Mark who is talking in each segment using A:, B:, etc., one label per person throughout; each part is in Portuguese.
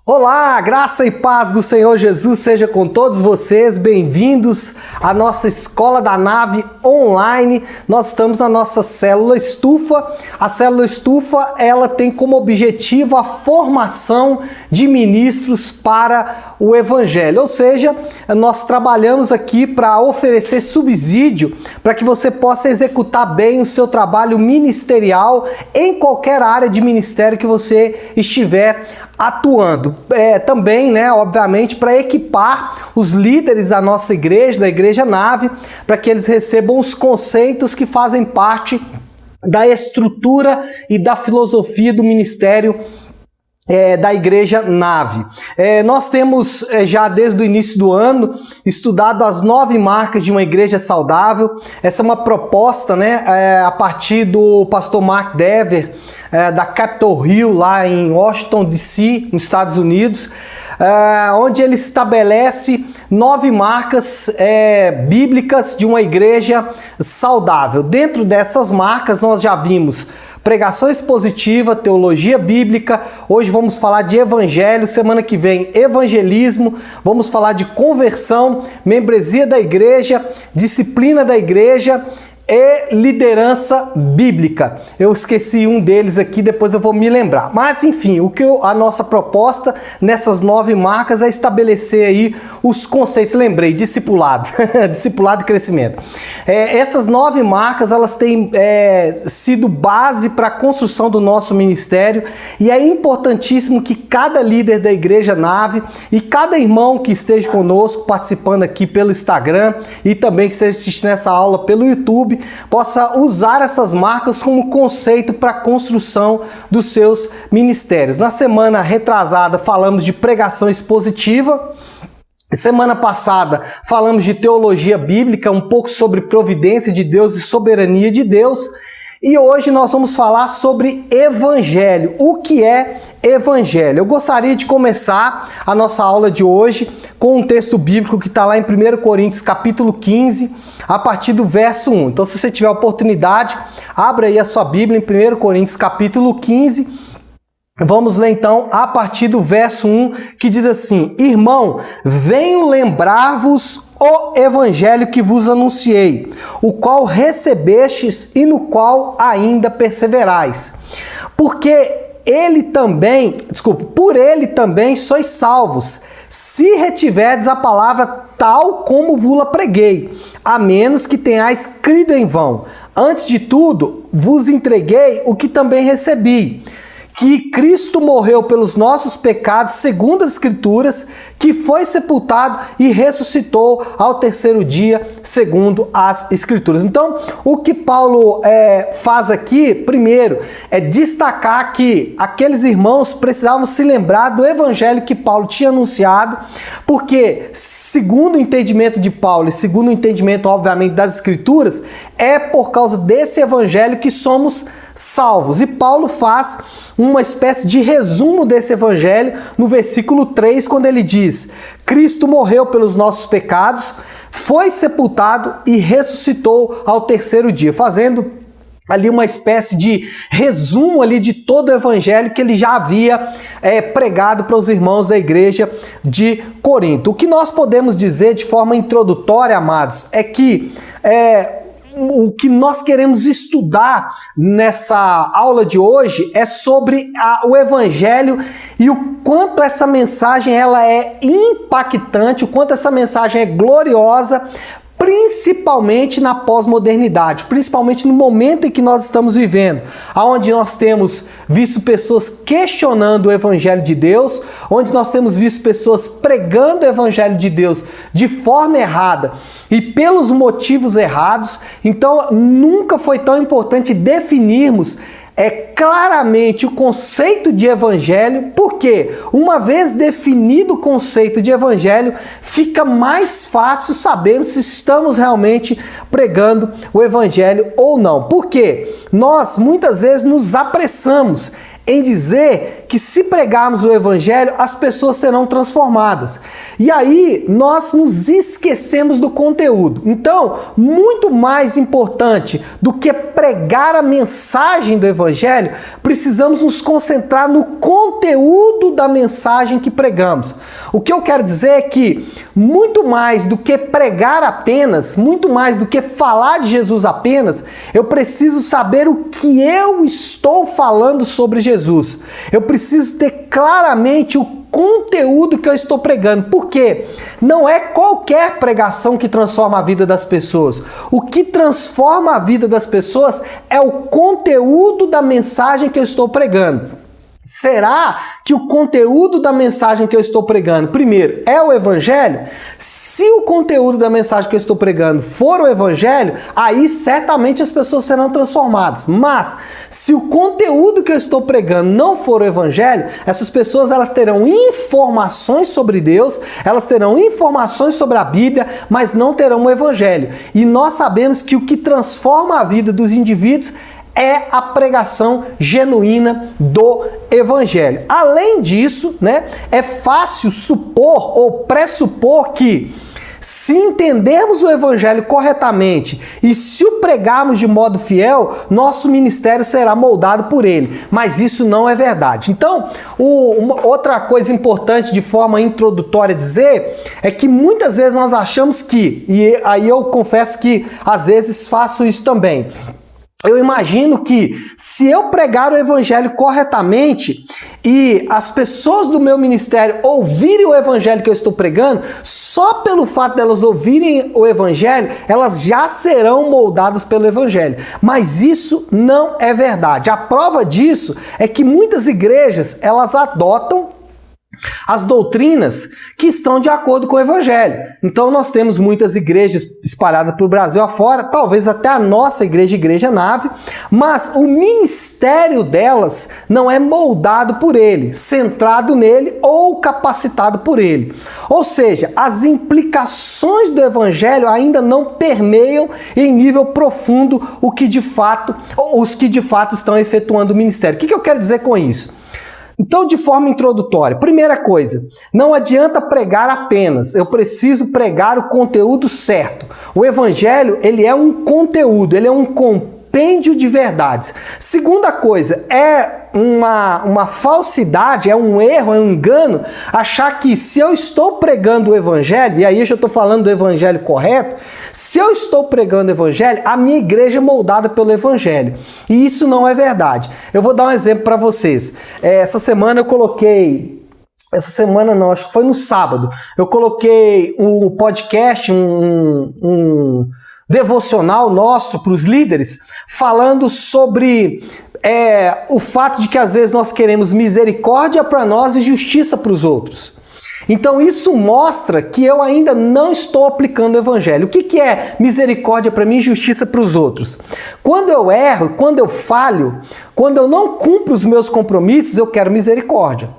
A: Olá, graça e paz do Senhor Jesus seja com todos vocês, bem-vindos à nossa Escola da Nave online. Nós estamos na nossa Célula Estufa. A Célula Estufa, ela tem como objetivo a formação de ministros para o Evangelho, ou seja, nós trabalhamos aqui para oferecer subsídio para que você possa executar bem o seu trabalho ministerial em qualquer área de ministério que você estiver atuando. Também, obviamente, para equipar os líderes da nossa igreja, da Igreja Nave, para que eles recebam os conceitos que fazem parte da estrutura e da filosofia do ministério da Igreja Nave. Nós temos já desde o início do ano estudado as 9 marcas de uma igreja saudável. Essa é uma proposta, a partir do pastor Mark Dever, da Capitol Hill, lá em Washington, D.C., nos Estados Unidos, onde ele estabelece 9 marcas bíblicas de uma igreja saudável. Dentro dessas marcas nós já vimos pregação expositiva, teologia bíblica, hoje vamos falar de evangelho, semana que vem evangelismo, vamos falar de conversão, membresia da igreja, disciplina da igreja e liderança bíblica. Eu esqueci um deles aqui, depois eu vou me lembrar. Mas enfim, a nossa proposta nessas 9 marcas é estabelecer aí os conceitos. Lembrei, discipulado, discipulado e crescimento. Essas 9 marcas, elas têm sido base para a construção do nosso ministério e é importantíssimo que cada líder da Igreja Nave e cada irmão que esteja conosco participando aqui pelo Instagram e também que esteja assistindo essa aula pelo YouTube possa usar essas marcas como conceito para a construção dos seus ministérios. Na semana retrasada falamos de pregação expositiva. Semana passada falamos de teologia bíblica, um pouco sobre providência de Deus e soberania de Deus. E hoje nós vamos falar sobre evangelho. O que é evangelho? Eu gostaria de começar a nossa aula de hoje com um texto bíblico que está lá em 1 Coríntios capítulo 15, a partir do verso 1. Então, se você tiver oportunidade, abra aí a sua Bíblia em 1 Coríntios capítulo 15. Vamos ler então a partir do verso 1, que diz assim: Irmão, venho lembrar-vos o evangelho que vos anunciei, o qual recebestes e no qual ainda perseverais. Por ele também sois salvos, se retiverdes a palavra tal como vos-la preguei, a menos que tenhais crido em vão. Antes de tudo, vos entreguei o que também recebi, que Cristo morreu pelos nossos pecados, segundo as Escrituras, que foi sepultado e ressuscitou ao 3º dia, segundo as Escrituras. Então, o que Paulo faz aqui, primeiro, é destacar que aqueles irmãos precisavam se lembrar do evangelho que Paulo tinha anunciado, porque, segundo o entendimento de Paulo e segundo o entendimento, obviamente, das Escrituras, é por causa desse evangelho que somos salvos. E Paulo faz uma espécie de resumo desse evangelho no versículo 3, quando ele diz: Cristo morreu pelos nossos pecados, foi sepultado e ressuscitou ao 3º dia, fazendo ali uma espécie de resumo ali de todo o evangelho que ele já havia pregado para os irmãos da igreja de Corinto. O que nós podemos dizer de forma introdutória, amados, é que o que nós queremos estudar nessa aula de hoje é sobre o evangelho e o quanto essa mensagem ela é impactante, o quanto essa mensagem é gloriosa, principalmente na pós-modernidade, principalmente no momento em que nós estamos vivendo, onde nós temos visto pessoas questionando o Evangelho de Deus, onde nós temos visto pessoas pregando o Evangelho de Deus de forma errada e pelos motivos errados. Então, nunca foi tão importante definirmos claramente o conceito de evangelho, porque uma vez definido o conceito de evangelho, fica mais fácil sabermos se estamos realmente pregando o evangelho ou não. Porque nós muitas vezes nos apressamos em dizer que se pregarmos o evangelho, as pessoas serão transformadas. E aí nós nos esquecemos do conteúdo. Então, muito mais importante do que pregar a mensagem do evangelho, precisamos nos concentrar no conteúdo da mensagem que pregamos. O que eu quero dizer é que muito mais do que pregar apenas, muito mais do que falar de Jesus apenas, eu preciso saber o que eu estou falando sobre Jesus. Eu preciso ter claramente o conteúdo que eu estou pregando. Por quê? Não é qualquer pregação que transforma a vida das pessoas. O que transforma a vida das pessoas é o conteúdo da mensagem que eu estou pregando. Será que o conteúdo da mensagem que eu estou pregando, primeiro, é o evangelho? Se o conteúdo da mensagem que eu estou pregando for o evangelho, aí certamente as pessoas serão transformadas. Mas, se o conteúdo que eu estou pregando não for o evangelho, essas pessoas elas terão informações sobre Deus, elas terão informações sobre a Bíblia, mas não terão o evangelho. E nós sabemos que o que transforma a vida dos indivíduos é a pregação genuína do evangelho. Além disso, é fácil supor ou pressupor que se entendermos o evangelho corretamente e se o pregarmos de modo fiel, nosso ministério será moldado por ele. Mas isso não é verdade. Então, outra coisa importante de forma introdutória dizer é que muitas vezes nós achamos que, e aí eu confesso que às vezes faço isso também, eu imagino que se eu pregar o evangelho corretamente e as pessoas do meu ministério ouvirem o evangelho que eu estou pregando, só pelo fato delas ouvirem o evangelho, elas já serão moldadas pelo evangelho. Mas isso não é verdade. A prova disso é que muitas igrejas, elas adotam as doutrinas que estão de acordo com o evangelho. Então nós temos muitas igrejas espalhadas pelo Brasil afora, talvez até a nossa igreja, Igreja Nave, mas o ministério delas não é moldado por ele, centrado nele ou capacitado por ele. Ou seja, as implicações do evangelho ainda não permeiam em nível profundo os que de fato estão efetuando o ministério. O que eu quero dizer com isso? Então, de forma introdutória, primeira coisa, não adianta pregar apenas, eu preciso pregar o conteúdo certo. O evangelho, ele é um conteúdo, ele é um compêndio de verdades. Segunda coisa, é uma falsidade, é um erro, é um engano, achar que se eu estou pregando o evangelho, e aí eu já estou falando do evangelho correto, se eu estou pregando o evangelho, a minha igreja é moldada pelo evangelho. E isso não é verdade. Eu vou dar um exemplo para vocês. Essa semana, acho que foi no sábado, eu coloquei um podcast, um devocional nosso para os líderes, falando sobre o fato de que às vezes nós queremos misericórdia para nós e justiça para os outros. Então isso mostra que eu ainda não estou aplicando o evangelho. O que é misericórdia para mim e justiça para os outros? Quando eu erro, quando eu falho, quando eu não cumpro os meus compromissos, eu quero misericórdia.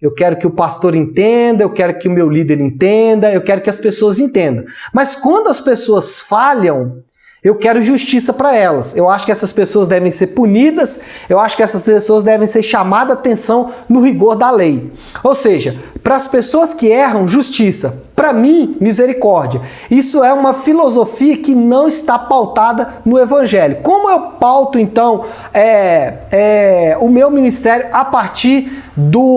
A: Eu quero que o pastor entenda, eu quero que o meu líder entenda, eu quero que as pessoas entendam. Mas quando as pessoas falham, eu quero justiça para elas. Eu acho que essas pessoas devem ser punidas, eu acho que essas pessoas devem ser chamadas a atenção no rigor da lei. Ou seja, para as pessoas que erram, justiça. Para mim, misericórdia. Isso é uma filosofia que não está pautada no evangelho. Como eu pauto, então, o meu ministério a partir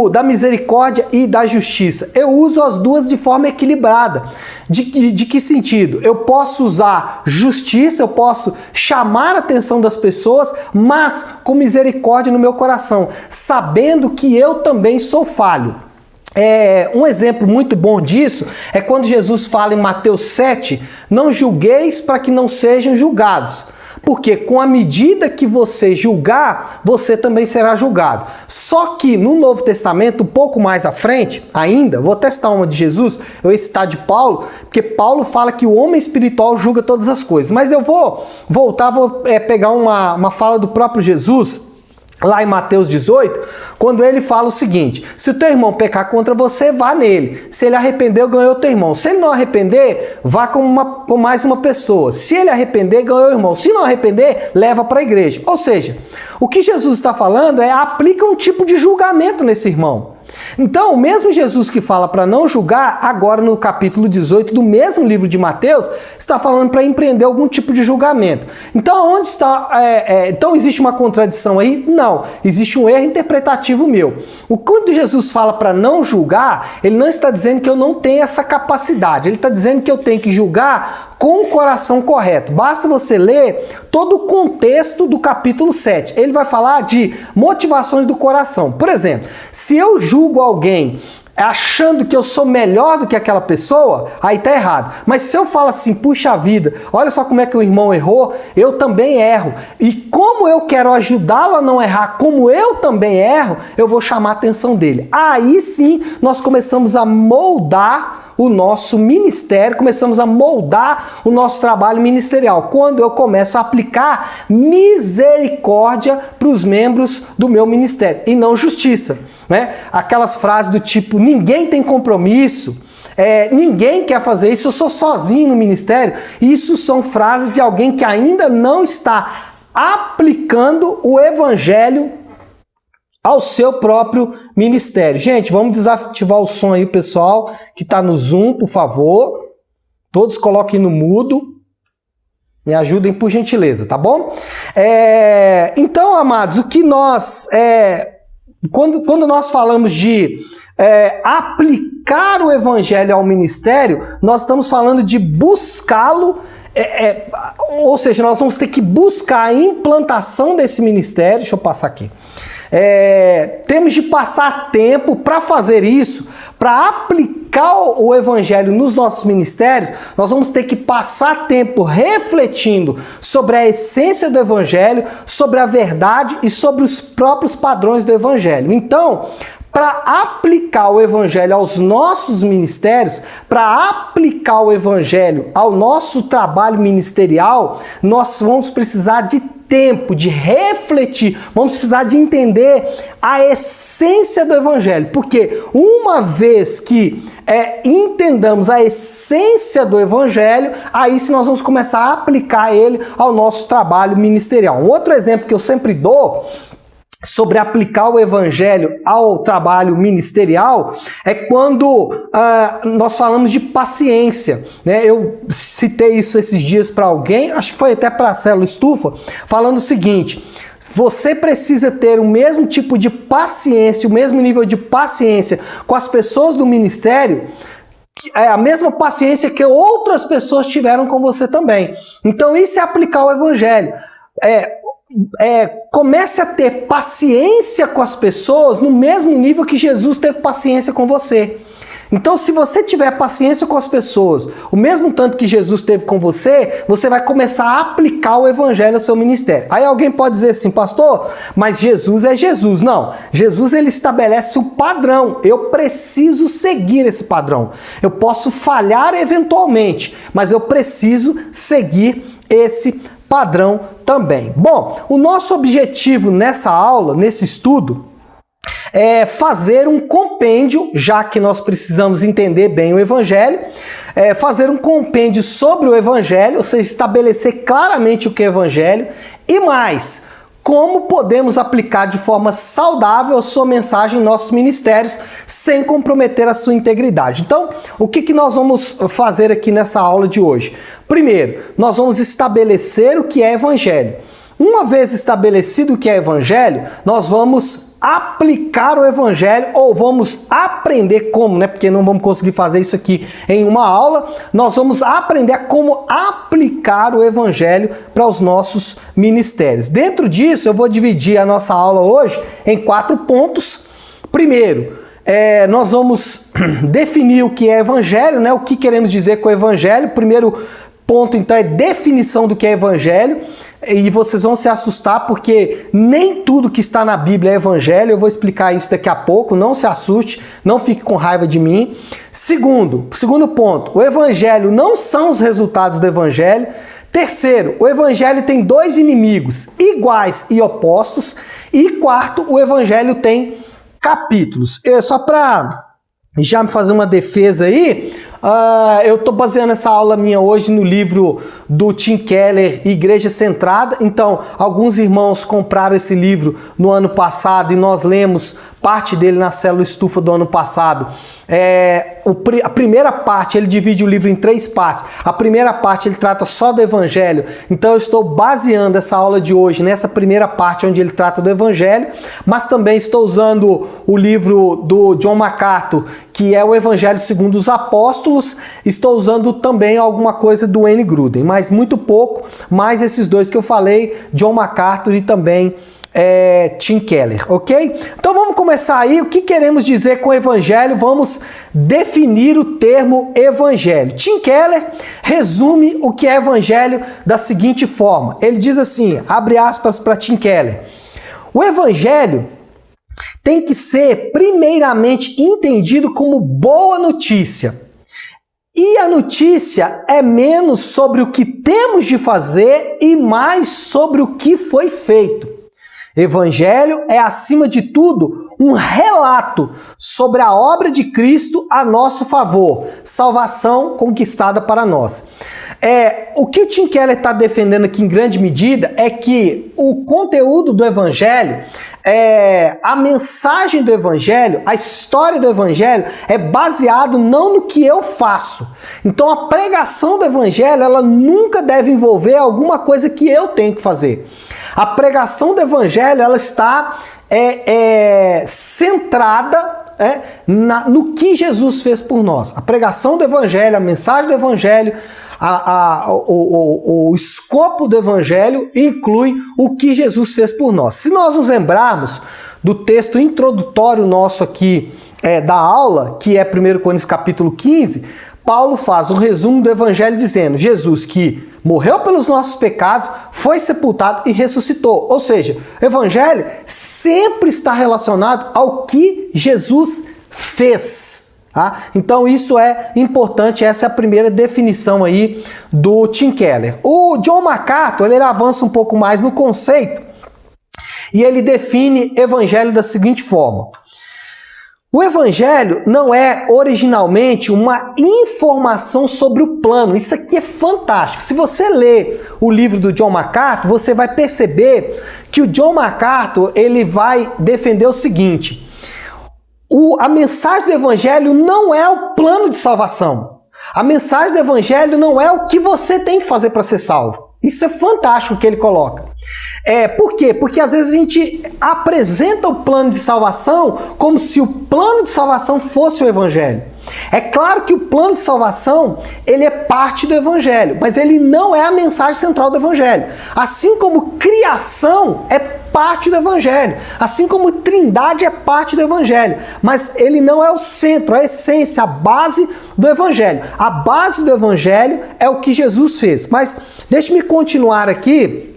A: da misericórdia e da justiça? Eu uso as duas de forma equilibrada. De que sentido? Eu posso usar justiça, eu posso chamar a atenção das pessoas, mas com misericórdia no meu coração, sabendo que eu também sou falho. Um exemplo muito bom disso é quando Jesus fala em Mateus 7, não julgueis para que não sejam julgados. Porque com a medida que você julgar, você também será julgado. Só que no Novo Testamento, um pouco mais à frente, ainda, vou testar uma de Jesus, eu vou citar de Paulo, porque Paulo fala que o homem espiritual julga todas as coisas. Mas eu vou voltar, pegar uma fala do próprio Jesus, lá em Mateus 18, quando ele fala o seguinte: se o teu irmão pecar contra você, vá nele. Se ele arrepender, ganhou o teu irmão. Se ele não arrepender, vá com mais uma pessoa. Se ele arrepender, ganhou o irmão. Se não arrepender, leva para a igreja. Ou seja, o que Jesus está falando é: aplica um tipo de julgamento nesse irmão. Então, o mesmo Jesus que fala para não julgar, agora no capítulo 18 do mesmo livro de Mateus, está falando para empreender algum tipo de julgamento. Então, onde está? Então, existe uma contradição aí? Não. Existe um erro interpretativo meu. Quando Jesus fala para não julgar, ele não está dizendo que eu não tenho essa capacidade. Ele está dizendo que eu tenho que julgar com o coração correto. Basta você ler todo o contexto do capítulo 7. Ele vai falar de motivações do coração. Por exemplo, se eu julgo alguém achando que eu sou melhor do que aquela pessoa, aí tá errado. Mas se eu falo assim: puxa vida, olha só como é que o irmão errou, eu também erro. E como eu quero ajudá-lo a não errar, como eu também erro, eu vou chamar a atenção dele. Aí sim, nós começamos a moldar o nosso ministério, começamos a moldar o nosso trabalho ministerial, quando eu começo a aplicar misericórdia para os membros do meu ministério, e não justiça, né? Aquelas frases do tipo: ninguém tem compromisso, ninguém quer fazer isso, eu sou sozinho no ministério. Isso são frases de alguém que ainda não está aplicando o evangelho ao seu próprio ministério. Gente, vamos desativar o som aí, pessoal, que está no Zoom, por favor. Todos coloquem no mudo. Me ajudem, por gentileza, tá bom? Então, amados, o que nós... Quando nós falamos de aplicar o evangelho ao ministério, nós estamos falando de buscá-lo, ou seja, nós vamos ter que buscar a implantação desse ministério. Deixa eu passar aqui. Temos de passar tempo para fazer isso, para aplicar o evangelho nos nossos ministérios. Nós vamos ter que passar tempo refletindo sobre a essência do evangelho, sobre a verdade e sobre os próprios padrões do evangelho. Então, para aplicar o evangelho aos nossos ministérios, para aplicar o evangelho ao nosso trabalho ministerial, nós vamos precisar de tempo, de refletir, vamos precisar de entender a essência do evangelho, porque uma vez que entendamos a essência do evangelho, aí sim nós vamos começar a aplicar ele ao nosso trabalho ministerial. Um outro exemplo que eu sempre dou sobre aplicar o evangelho ao trabalho ministerial é quando nós falamos de paciência, né? Eu citei isso esses dias para alguém, acho que foi até para a Célula Estufa, falando o seguinte: você precisa ter o mesmo tipo de paciência, o mesmo nível de paciência com as pessoas do ministério, a mesma paciência que outras pessoas tiveram com você também. Então isso é aplicar o evangelho. Comece a ter paciência com as pessoas no mesmo nível que Jesus teve paciência com você. Então, se você tiver paciência com as pessoas, o mesmo tanto que Jesus teve com você, você vai começar a aplicar o evangelho ao seu ministério. Aí alguém pode dizer assim: pastor, mas Jesus é Jesus. Não, Jesus ele estabelece um padrão. Eu preciso seguir esse padrão. Eu posso falhar eventualmente, mas eu preciso seguir esse padrão também. Bom, o nosso objetivo nessa aula, nesse estudo, é fazer um compêndio, já que nós precisamos entender bem o evangelho, fazer um compêndio sobre o evangelho, ou seja, estabelecer claramente o que é evangelho, e mais, como podemos aplicar de forma saudável a sua mensagem em nossos ministérios sem comprometer a sua integridade. Então, o que nós vamos fazer aqui nessa aula de hoje? Primeiro, nós vamos estabelecer o que é evangelho. Uma vez estabelecido o que é evangelho, nós vamos aplicar o evangelho, ou vamos aprender como, né? Porque não vamos conseguir fazer isso aqui em uma aula. Nós vamos aprender como aplicar o evangelho para os nossos ministérios. Dentro disso, eu vou dividir a nossa aula hoje em 4 pontos. Primeiro, nós vamos definir o que é evangelho, né? O que queremos dizer com o evangelho. Primeiro ponto, então, é definição do que é evangelho. E vocês vão se assustar porque nem tudo que está na Bíblia é evangelho. Eu vou explicar isso daqui a pouco, não se assuste, não fique com raiva de mim. Segundo ponto, o evangelho não são os resultados do evangelho. Terceiro, o evangelho tem dois inimigos iguais e opostos. E quarto, o evangelho tem capítulos. Só para já me fazer uma defesa aí, eu estou baseando essa aula minha hoje no livro do Tim Keller, Igreja Centrada. Então, alguns irmãos compraram esse livro no ano passado e nós lemos parte dele na célula estufa do ano passado. A primeira parte, ele divide o livro em 3 partes. A primeira parte, ele trata só do Evangelho. Então, eu estou baseando essa aula de hoje nessa primeira parte, onde ele trata do Evangelho, mas também estou usando o livro do John MacArthur, que é o Evangelho segundo os Apóstolos. Estou usando também alguma coisa do Wayne Grudem, mas muito pouco, mais esses dois que eu falei, John MacArthur e também Tim Keller, ok? Então vamos começar aí. O que queremos dizer com evangelho? Vamos definir o termo evangelho. Tim Keller resume o que é evangelho da seguinte forma. Ele diz assim, abre aspas para Tim Keller: o evangelho tem que ser primeiramente entendido como boa notícia. E a notícia é menos sobre o que temos de fazer e mais sobre o que foi feito. Evangelho é, acima de tudo, um relato sobre a obra de Cristo a nosso favor, salvação conquistada para nós. O que o Tim Keller está defendendo aqui em grande medida é que o conteúdo do Evangelho, a mensagem do Evangelho, a história do Evangelho é baseado não no que eu faço. Então a pregação do Evangelho, ela nunca deve envolver alguma coisa que eu tenho que fazer. A pregação do Evangelho, ela está centrada no que Jesus fez por nós. A pregação do Evangelho, a mensagem do Evangelho, o escopo do Evangelho inclui o que Jesus fez por nós. Se nós nos lembrarmos do texto introdutório nosso aqui da aula, que é 1 Coríntios capítulo 15, Paulo faz um resumo do Evangelho dizendo: Jesus que morreu pelos nossos pecados, foi sepultado e ressuscitou. Ou seja, o Evangelho sempre está relacionado ao que Jesus fez. Tá? Então isso é importante, essa é a primeira definição aí do Tim Keller. O John MacArthur, ele avança um pouco mais no conceito e ele define Evangelho da seguinte forma: o Evangelho não é originalmente uma informação sobre o plano. Isso aqui é fantástico. Se você ler o livro do John MacArthur, você vai perceber que o John MacArthur, ele vai defender o seguinte: a mensagem do Evangelho não é o plano de salvação. A mensagem do Evangelho não é o que você tem que fazer para ser salvo. Isso é fantástico que ele coloca. Por quê? Porque às vezes a gente apresenta o plano de salvação como se o plano de salvação fosse o Evangelho. É claro que o plano de salvação, ele é parte do Evangelho, mas ele não é a mensagem central do Evangelho. Assim como criação é parte do Evangelho, assim como Trindade é parte do Evangelho, mas ele não é o centro, a essência, a base do Evangelho. A base do Evangelho é o que Jesus fez. Mas deixe-me continuar aqui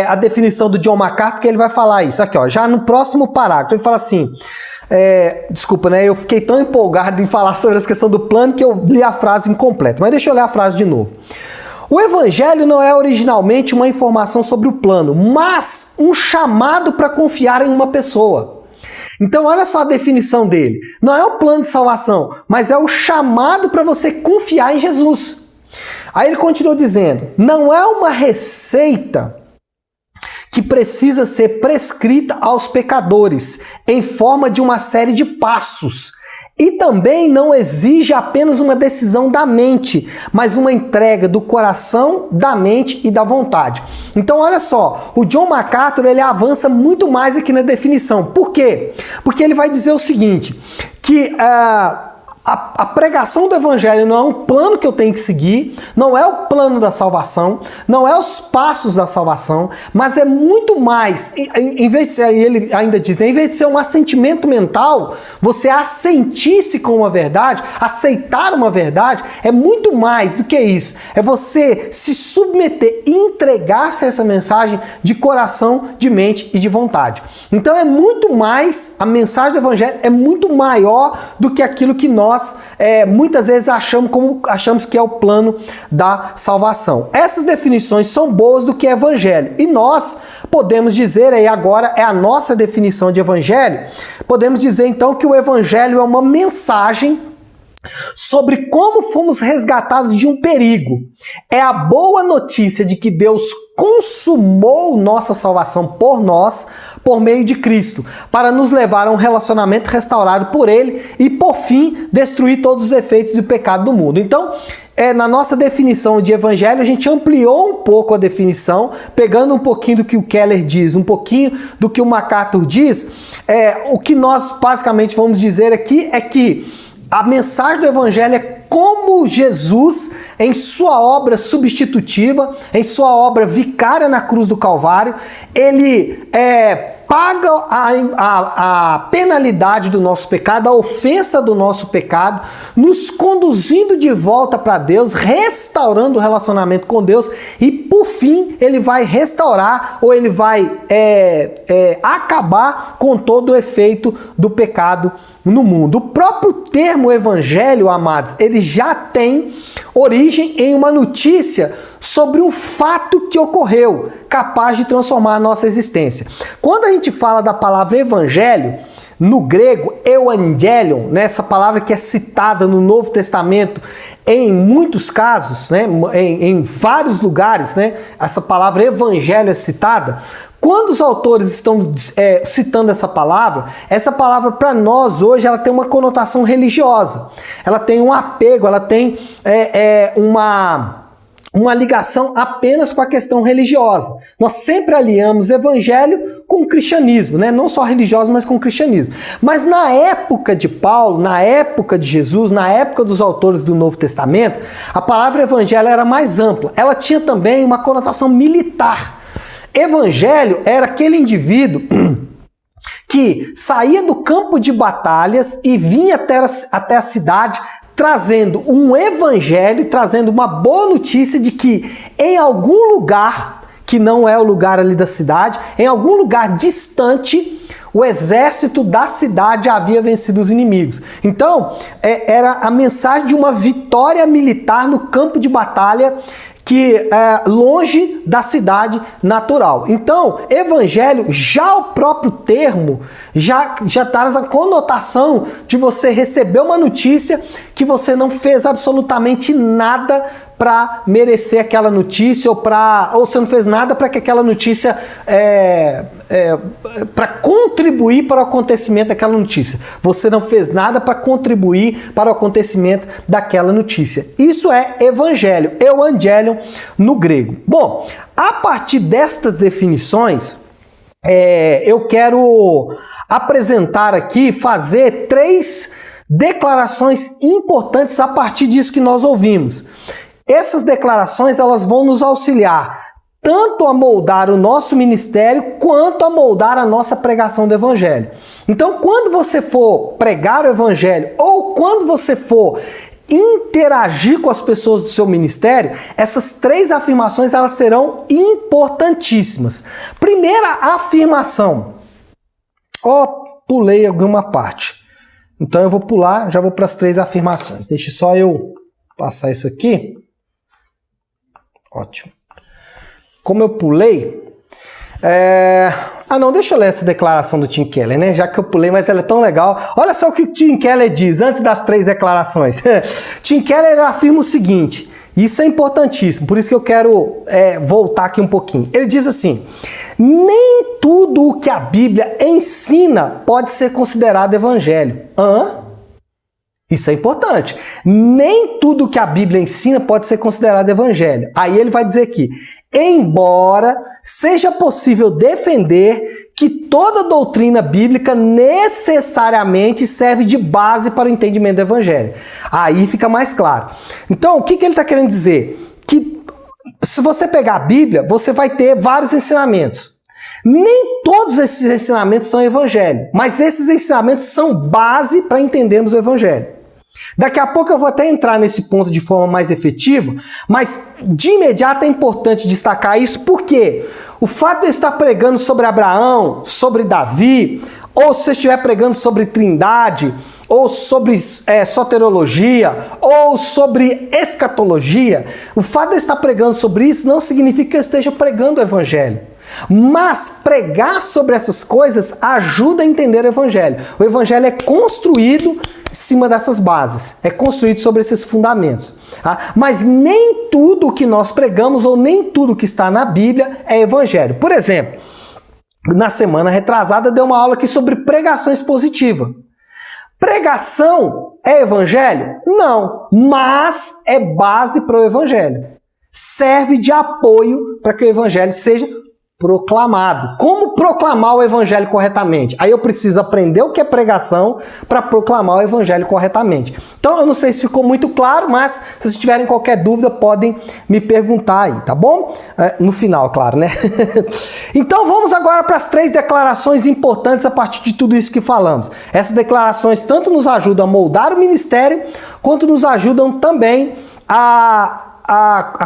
A: a definição do John MacArthur, que ele vai falar isso aqui, ó, já no próximo parágrafo. Ele fala assim, desculpa, né? Eu fiquei tão empolgado em falar sobre essa questão do plano que eu li a frase incompleta, mas deixa eu ler a frase de novo. O Evangelho não é originalmente uma informação sobre o plano, mas um chamado para confiar em uma pessoa. Então olha só a definição dele. Não é o plano de salvação, mas é o chamado para você confiar em Jesus. Aí ele continua dizendo, não é uma receita que precisa ser prescrita aos pecadores em forma de uma série de passos. E também não exige apenas uma decisão da mente, mas uma entrega do coração, da mente e da vontade. Então olha só, o John MacArthur, ele avança muito mais aqui na definição. Por quê? Porque ele vai dizer o seguinte, que a pregação do Evangelho não é um plano que eu tenho que seguir, não é o plano da salvação, não é os passos da salvação, mas é muito mais, em vez de ser, ele ainda diz, em vez de ser um assentimento mental, você assentir-se com uma verdade, aceitar uma verdade, é muito mais do que isso. É você se submeter e entregar-se a essa mensagem de coração, de mente e de vontade. Então é muito mais, a mensagem do Evangelho é muito maior do que aquilo que nós nós muitas vezes achamos que é o plano da salvação. Essas definições são boas do que é evangelho. E nós podemos dizer, aí agora é a nossa definição de evangelho, podemos dizer então que o evangelho é uma mensagem sobre como fomos resgatados de um perigo. É a boa notícia de que Deus consumou nossa salvação por nós, por meio de Cristo, para nos levar a um relacionamento restaurado por Ele e, por fim, destruir todos os efeitos do pecado do mundo. Então, na nossa definição de evangelho, a gente ampliou um pouco a definição, pegando um pouquinho do que o Keller diz, um pouquinho do que o MacArthur diz. O que nós basicamente vamos dizer aqui é que a mensagem do evangelho é como Jesus, em sua obra substitutiva, em sua obra vicária na cruz do Calvário, ele paga a penalidade do nosso pecado, a ofensa do nosso pecado, nos conduzindo de volta para Deus, restaurando o relacionamento com Deus e, por fim, ele vai restaurar ou ele vai acabar com todo o efeito do pecado no mundo. O próprio termo evangelho, amados, ele já tem origem em uma notícia sobre um fato que ocorreu, capaz de transformar a nossa existência. Quando a gente fala da palavra evangelho, no grego, euangelion, né, essa palavra que é citada no Novo Testamento em muitos casos, né, em vários lugares, né, essa palavra evangelho é citada. Quando os autores estão citando essa palavra para nós hoje, ela tem uma conotação religiosa. Ela tem um apego, ela tem uma ligação apenas com a questão religiosa. Nós sempre aliamos evangelho com o cristianismo, né? Não só religioso, mas com o cristianismo. Mas na época de Paulo, na época de Jesus, na época dos autores do Novo Testamento, a palavra evangelho era mais ampla. Ela tinha também uma conotação militar. Evangelho era aquele indivíduo que saía do campo de batalhas e vinha até a cidade trazendo um evangelho, trazendo uma boa notícia de que em algum lugar, que não é o lugar ali da cidade, em algum lugar distante, o exército da cidade havia vencido os inimigos. Então, era a mensagem de uma vitória militar no campo de batalha, que é longe da cidade natural. Então, evangelho, já o próprio termo, já traz a conotação de você receber uma notícia que você não fez absolutamente nada para merecer aquela notícia, ou você não fez nada para que aquela notícia para contribuir para o acontecimento daquela notícia. Você não fez nada para contribuir para o acontecimento daquela notícia. Isso é evangelho, euangelion no grego. Bom, a partir destas definições, eu quero apresentar aqui, fazer 3 declarações importantes a partir disso que nós ouvimos. Essas declarações, elas vão nos auxiliar tanto a moldar o nosso ministério, quanto a moldar a nossa pregação do evangelho. Então, quando você for pregar o evangelho, ou quando você for interagir com as pessoas do seu ministério, essas 3 afirmações, elas serão importantíssimas. Primeira afirmação. Pulei alguma parte. Então eu vou pular, já vou para as 3 afirmações. Deixa só eu passar isso aqui. Ótimo. Como eu pulei... não, deixa eu ler essa declaração do Tim Keller, né? Já que eu pulei, mas ela é tão legal. Olha só o que o Tim Keller diz antes das 3 declarações. Tim Keller afirma o seguinte, isso é importantíssimo, por isso que eu quero voltar aqui um pouquinho. Ele diz assim: nem tudo o que a Bíblia ensina pode ser considerado evangelho. Isso é importante. Nem tudo o que a Bíblia ensina pode ser considerado evangelho. Aí ele vai dizer aqui: embora seja possível defender que toda doutrina bíblica necessariamente serve de base para o entendimento do evangelho. Aí fica mais claro. Então, o que ele está querendo dizer? Que se você pegar a Bíblia, você vai ter vários ensinamentos. Nem todos esses ensinamentos são evangelho, mas esses ensinamentos são base para entendermos o evangelho. Daqui a pouco eu vou até entrar nesse ponto de forma mais efetiva, mas de imediato é importante destacar isso, porque o fato de eu estar pregando sobre Abraão, sobre Davi, ou se eu estiver pregando sobre Trindade, ou sobre soteriologia, ou sobre escatologia, o fato de eu estar pregando sobre isso não significa que eu esteja pregando o Evangelho. Mas pregar sobre essas coisas ajuda a entender o Evangelho. O Evangelho é construído em cima dessas bases, é construído sobre esses fundamentos. Tá? Mas nem tudo que nós pregamos ou nem tudo que está na Bíblia é Evangelho. Por exemplo, na semana retrasada eu dei uma aula aqui sobre pregação expositiva. Pregação é Evangelho? Não, mas é base para o Evangelho. Serve de apoio para que o Evangelho seja proclamado. Como proclamar o Evangelho corretamente? Aí eu preciso aprender o que é pregação para proclamar o Evangelho corretamente. Então eu não sei se ficou muito claro, mas se vocês tiverem qualquer dúvida podem me perguntar aí, tá bom? No final, claro, né? Então vamos agora para as 3 declarações importantes a partir de tudo isso que falamos. Essas declarações tanto nos ajudam a moldar o ministério, quanto nos ajudam também a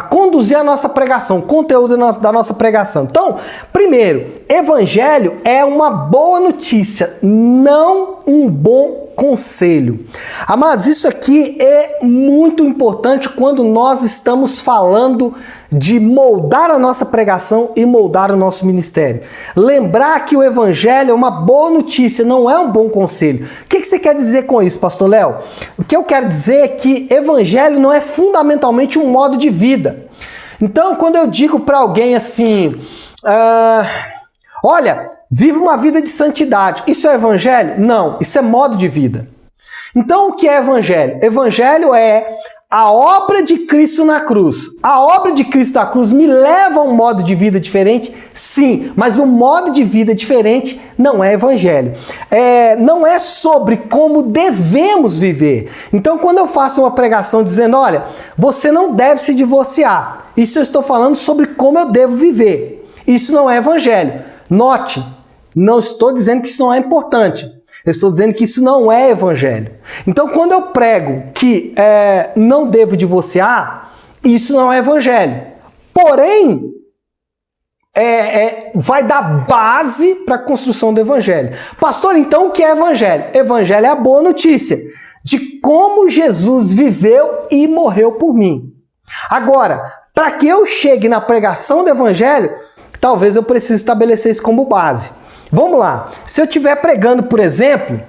A: conduzir a nossa pregação, o conteúdo da nossa pregação. Então, primeiro, Evangelho é uma boa notícia, não um bom conselho. Amados, isso aqui é muito importante quando nós estamos falando de moldar a nossa pregação e moldar o nosso ministério. Lembrar que o Evangelho é uma boa notícia, não é um bom conselho. O que você quer dizer com isso, pastor Léo? O que eu quero dizer é que Evangelho não é fundamentalmente um modo de vida. Então, quando eu digo para alguém assim, olha, vive uma vida de santidade, isso é Evangelho? Não, isso é modo de vida. Então, o que é Evangelho? Evangelho é a obra de Cristo na cruz. A obra de Cristo na cruz me leva a um modo de vida diferente? Sim, mas um modo de vida diferente não é Evangelho. Não é sobre como devemos viver. Então, quando eu faço uma pregação dizendo, olha, você não deve se divorciar, isso eu estou falando sobre como eu devo viver. Isso não é Evangelho. Note, não estou dizendo que isso não é importante. Eu estou dizendo que isso não é Evangelho. Então, quando eu prego que não devo divorciar, isso não é Evangelho. Porém, vai dar base para a construção do Evangelho. Pastor, então o que é Evangelho? Evangelho é a boa notícia de como Jesus viveu e morreu por mim. Agora, para que eu chegue na pregação do Evangelho, talvez eu precise estabelecer isso como base. Vamos lá, se eu estiver pregando, por exemplo,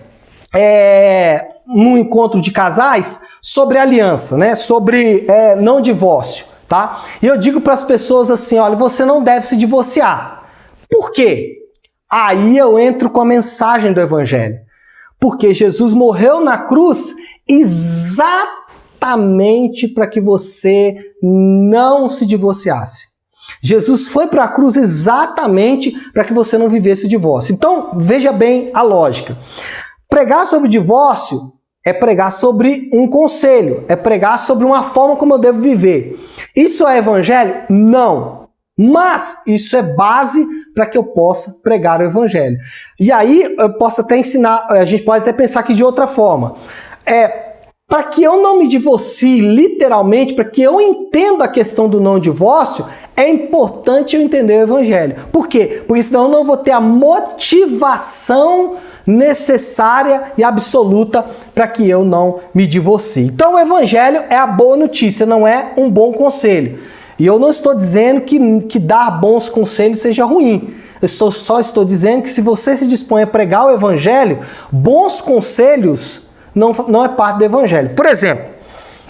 A: num encontro de casais, sobre aliança, né? Sobre não divórcio, tá? E eu digo para as pessoas assim, olha, você não deve se divorciar. Por quê? Aí eu entro com a mensagem do Evangelho. Porque Jesus morreu na cruz exatamente para que você não se divorciasse. Jesus foi para a cruz exatamente para que você não vivesse o divórcio. Então, veja bem a lógica. Pregar sobre divórcio é pregar sobre um conselho, é pregar sobre uma forma como eu devo viver. Isso é Evangelho? Não. Mas isso é base para que eu possa pregar o Evangelho. E aí eu posso até ensinar, a gente pode até pensar aqui de outra forma. Para que eu não me divorcie literalmente, para que eu entenda a questão do não divórcio, é importante eu entender o Evangelho. Por quê? Porque senão eu não vou ter a motivação necessária e absoluta para que eu não me divorcie. Então o Evangelho é a boa notícia, não é um bom conselho. E eu não estou dizendo que dar bons conselhos seja ruim. Eu só estou dizendo que se você se dispõe a pregar o Evangelho, bons conselhos não é parte do Evangelho. Por exemplo,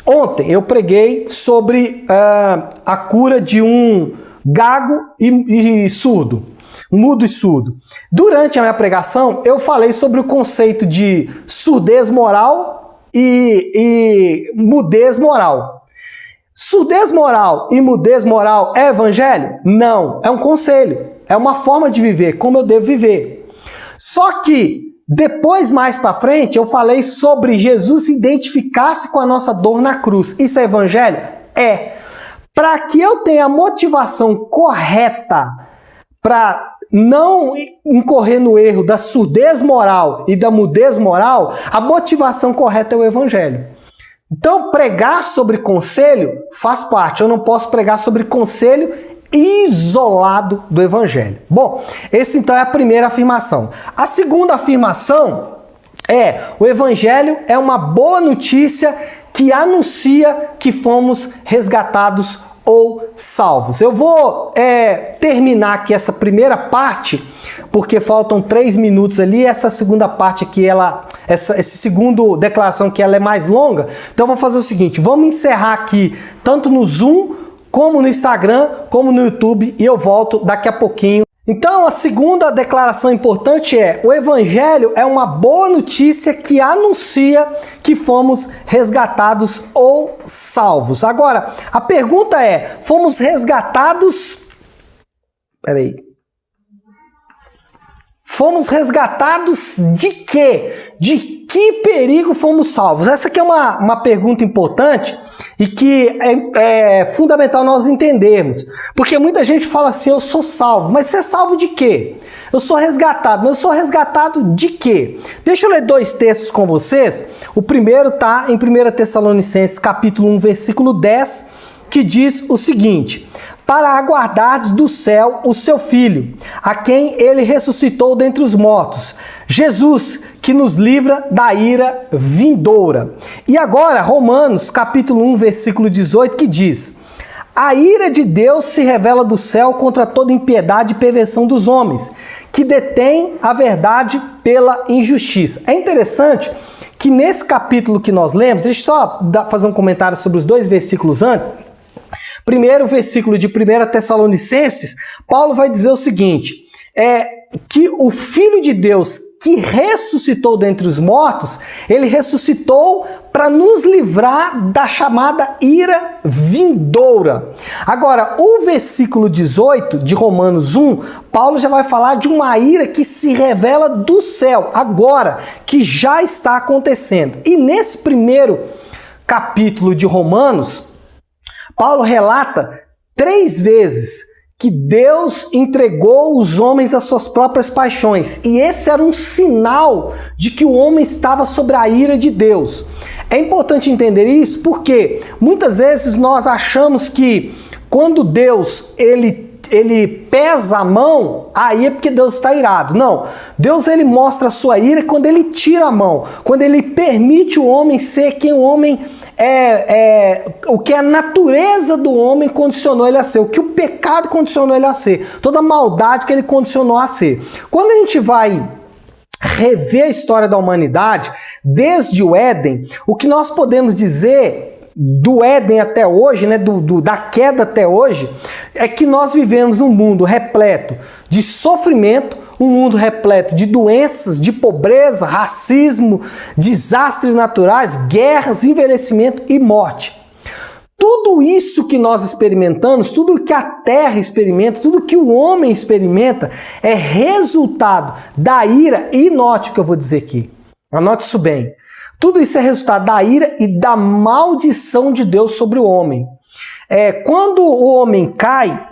A: ontem eu preguei sobre a cura de um gago e surdo, mudo e surdo. Durante a minha pregação, eu falei sobre o conceito de surdez moral e mudez moral. Surdez moral e mudez moral é Evangelho? Não, é um conselho, é uma forma de viver, como eu devo viver. Só que depois, mais para frente, eu falei sobre Jesus se identificar-se com a nossa dor na cruz. Isso é Evangelho? É. Para que eu tenha a motivação correta para não incorrer no erro da surdez moral e da mudez moral, a motivação correta é o Evangelho. Então, pregar sobre conselho faz parte. Eu não posso pregar sobre conselho isolado do Evangelho. Bom, essa então é a primeira afirmação. A segunda afirmação é: o Evangelho é uma boa notícia que anuncia que fomos resgatados ou salvos. Eu vou terminar aqui essa primeira parte, porque faltam 3 minutos ali. Essa segunda parte aqui, essa segunda declaração que ela é mais longa. Então vamos fazer o seguinte: vamos encerrar aqui tanto no Zoom, como no Instagram, como no YouTube, e eu volto daqui a pouquinho. Então, a segunda declaração importante é: o Evangelho é uma boa notícia que anuncia que fomos resgatados ou salvos. Agora, a pergunta é: fomos resgatados... Fomos resgatados de quê? De que perigo fomos salvos? Essa aqui é uma pergunta importante e que é fundamental nós entendermos. Porque muita gente fala assim: eu sou salvo. Mas você é salvo de quê? Eu sou resgatado. Mas eu sou resgatado de quê? Deixa eu ler 2 textos com vocês. O primeiro está em 1 Tessalonicenses, capítulo 1, versículo 10, que diz o seguinte: para aguardardes do céu o seu Filho, a quem ele ressuscitou dentre os mortos, Jesus, que nos livra da ira vindoura. E agora, Romanos, capítulo 1, versículo 18, que diz: a ira de Deus se revela do céu contra toda impiedade e perversão dos homens, que detêm a verdade pela injustiça. É interessante que nesse capítulo que nós lemos, deixa eu só fazer um comentário sobre os 2 versículos antes. Primeiro versículo de 1 Tessalonicenses, Paulo vai dizer o seguinte: que o Filho de Deus que ressuscitou dentre os mortos, ele ressuscitou para nos livrar da chamada ira vindoura. Agora, o versículo 18 de Romanos 1, Paulo já vai falar de uma ira que se revela do céu, agora, que já está acontecendo. E nesse primeiro capítulo de Romanos, Paulo relata 3 vezes que Deus entregou os homens às suas próprias paixões. E esse era um sinal de que o homem estava sob a ira de Deus. É importante entender isso porque muitas vezes nós achamos que quando Deus ele pesa a mão, aí é porque Deus está irado. Não, Deus ele mostra a sua ira quando ele tira a mão, quando ele permite o homem ser quem o homem o que a natureza do homem condicionou ele a ser, o que o pecado condicionou ele a ser, toda a maldade que ele condicionou a ser. Quando a gente vai rever a história da humanidade, desde o Éden, o que nós podemos dizer do Éden até hoje, né, da queda até hoje, é que nós vivemos um mundo repleto de sofrimento, um mundo repleto de doenças, de pobreza, racismo, desastres naturais, guerras, envelhecimento e morte. Tudo isso que nós experimentamos, tudo que a terra experimenta, tudo que o homem experimenta é resultado da ira, e note o que eu vou dizer aqui, anote isso bem. Tudo isso é resultado da ira e da maldição de Deus sobre o homem. Quando o homem cai,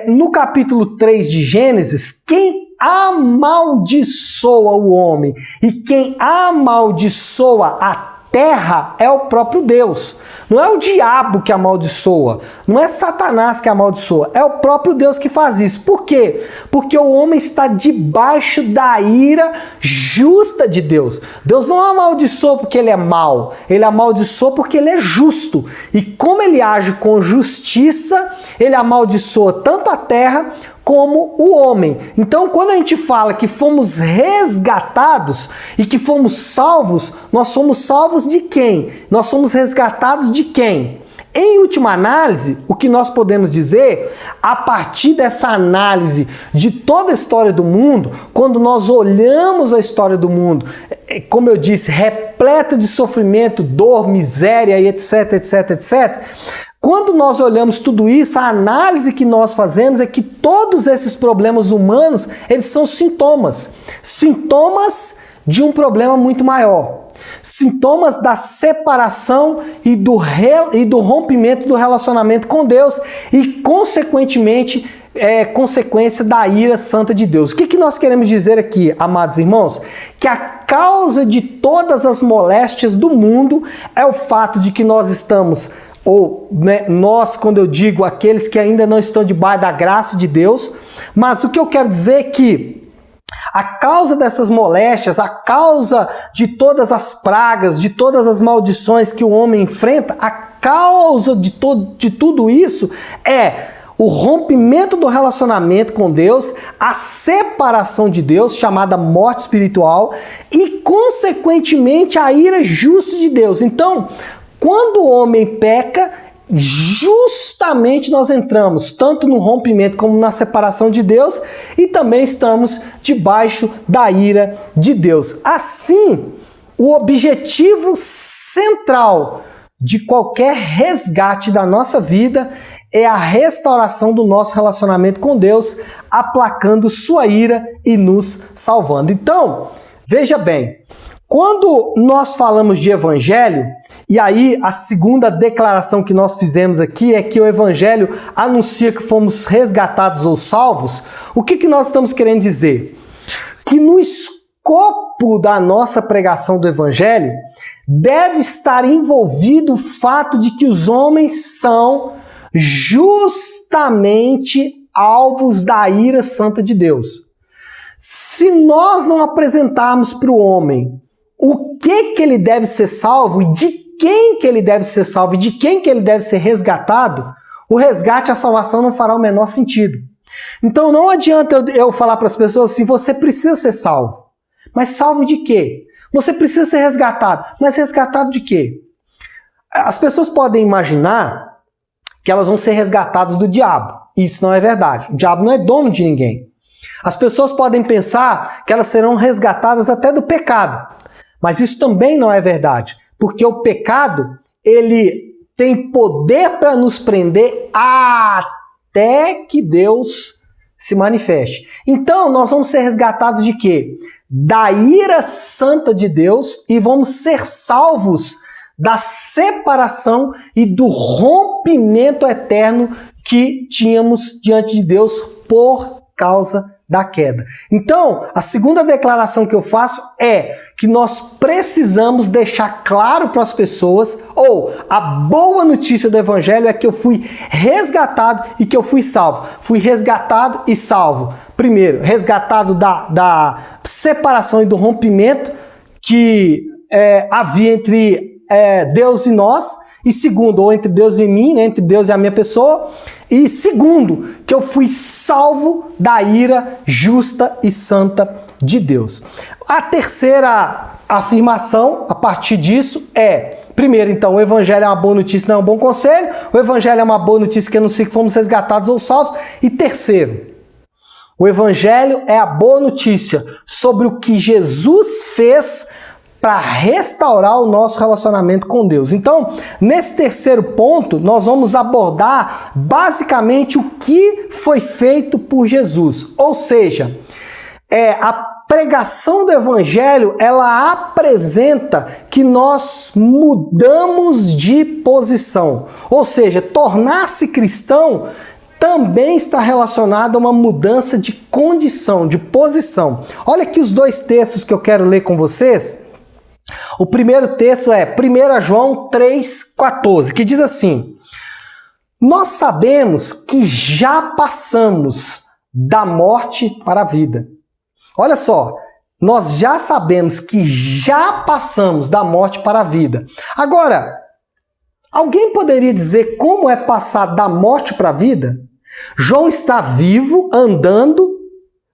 A: no capítulo 3 de Gênesis, quem amaldiçoa o homem e quem amaldiçoa a terra é o próprio Deus. Não é o diabo que amaldiçoa, não é Satanás que amaldiçoa, é o próprio Deus que faz isso. Por quê? Porque o homem está debaixo da ira justa de Deus. Deus não amaldiçoa porque ele é mau, ele amaldiçoa porque ele é justo. E como ele age com justiça, ele amaldiçoa tanto a terra como o homem. Então, quando a gente fala que fomos resgatados e que fomos salvos, nós somos salvos de quem? Nós somos resgatados de quem? Em última análise, o que nós podemos dizer, a partir dessa análise de toda a história do mundo, quando nós olhamos a história do mundo, como eu disse, repleta de sofrimento, dor, miséria e etc, etc, etc, quando nós olhamos tudo isso, a análise que nós fazemos é que todos esses problemas humanos, eles são sintomas. Sintomas de um problema muito maior. Sintomas da separação e do rompimento do relacionamento com Deus e, consequentemente, consequência da ira santa de Deus. O que nós queremos dizer aqui, amados irmãos? Que a causa de todas as moléstias do mundo é o fato de que nós estamos, nós, quando eu digo aqueles que ainda não estão debaixo da graça de Deus, mas o que eu quero dizer é que a causa dessas moléstias, a causa de todas as pragas, de todas as maldições que o homem enfrenta, a causa de tudo isso é o rompimento do relacionamento com Deus, a separação de Deus, chamada morte espiritual, e, consequentemente, a ira justa de Deus. Então, quando o homem peca, justamente nós entramos tanto no rompimento como na separação de Deus e também estamos debaixo da ira de Deus. Assim, o objetivo central de qualquer resgate da nossa vida é a restauração do nosso relacionamento com Deus, aplacando sua ira e nos salvando. Então, veja bem, quando nós falamos de evangelho, e aí a segunda declaração que nós fizemos aqui é que o evangelho anuncia que fomos resgatados ou salvos, o que nós estamos querendo dizer? Que no escopo da nossa pregação do evangelho deve estar envolvido o fato de que os homens são justamente alvos da ira santa de Deus. Se nós não apresentarmos para o homem o que ele deve ser salvo e de quem que ele deve ser salvo e de quem que ele deve ser resgatado, o resgate e a salvação não fará o menor sentido. Então não adianta eu falar para as pessoas assim, você precisa ser salvo. Mas salvo de quê? Você precisa ser resgatado. Mas resgatado de quê? As pessoas podem imaginar que elas vão ser resgatadas do diabo. Isso não é verdade. O diabo não é dono de ninguém. As pessoas podem pensar que elas serão resgatadas até do pecado. Mas isso também não é verdade. Porque o pecado, ele tem poder para nos prender até que Deus se manifeste. Então, nós vamos ser resgatados de quê? Da ira santa de Deus e vamos ser salvos da separação e do rompimento eterno que tínhamos diante de Deus por causa da queda. Então, a segunda declaração que eu faço é que nós precisamos deixar claro para as pessoas, ou a boa notícia do evangelho é que eu fui resgatado e que eu fui salvo. Fui resgatado e salvo. Primeiro, resgatado da separação e do rompimento que havia entre Deus e nós, e segundo, ou entre Deus e mim, né, entre Deus e a minha pessoa, e segundo, que eu fui salvo da ira justa e santa de Deus. A terceira afirmação, a partir disso, primeiro, então, o evangelho é uma boa notícia, não é um bom conselho, o evangelho é uma boa notícia que anuncia que fomos resgatados ou salvos, e terceiro, o evangelho é a boa notícia sobre o que Jesus fez para restaurar o nosso relacionamento com Deus. Então, nesse terceiro ponto, nós vamos abordar basicamente o que foi feito por Jesus. Ou seja, a pregação do evangelho, ela apresenta que nós mudamos de posição. Ou seja, tornar-se cristão também está relacionado a uma mudança de condição, de posição. Olha aqui os dois textos que eu quero ler com vocês. O primeiro texto é 1 João 3,14, que diz assim: nós sabemos que já passamos da morte para a vida. Olha só, nós já sabemos que já passamos da morte para a vida. Agora, alguém poderia dizer como é passar da morte para a vida? João está vivo, andando,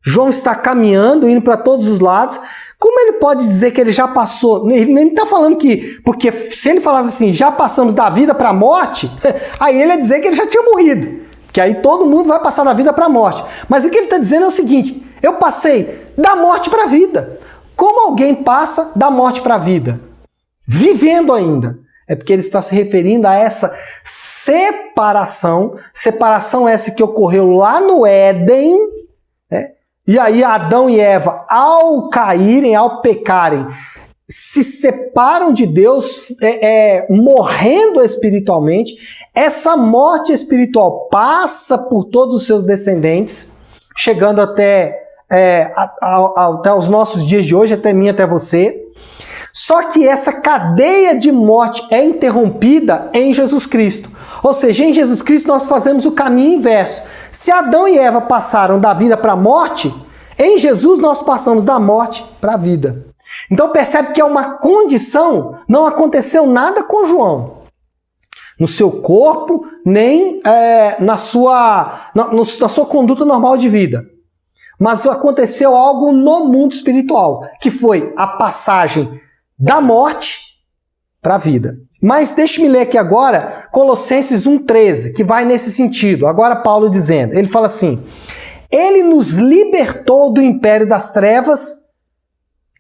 A: João está caminhando, indo para todos os lados. Como ele pode dizer que ele já passou? Ele nem está falando que... Porque se ele falasse assim, já passamos da vida para a morte, aí ele ia dizer que ele já tinha morrido. Que aí todo mundo vai passar da vida para a morte. Mas o que ele está dizendo é o seguinte, eu passei da morte para a vida. Como alguém passa da morte para a vida? Vivendo ainda. É porque ele está se referindo a essa separação essa que ocorreu lá no Éden, né? E aí Adão e Eva, ao caírem, ao pecarem, se separam de Deus, morrendo espiritualmente. Essa morte espiritual passa por todos os seus descendentes, chegando até os nossos dias de hoje, até mim, até você. Só que essa cadeia de morte é interrompida em Jesus Cristo. Ou seja, em Jesus Cristo nós fazemos o caminho inverso. Se Adão e Eva passaram da vida para a morte, em Jesus nós passamos da morte para a vida. Então percebe que é uma condição, não aconteceu nada com João. No seu corpo, nem na sua conduta normal de vida. Mas aconteceu algo no mundo espiritual, que foi a passagem da morte para a vida. Mas deixe-me ler aqui agora Colossenses 1,13, que vai nesse sentido. Agora Paulo dizendo, ele fala assim: ele nos libertou do império das trevas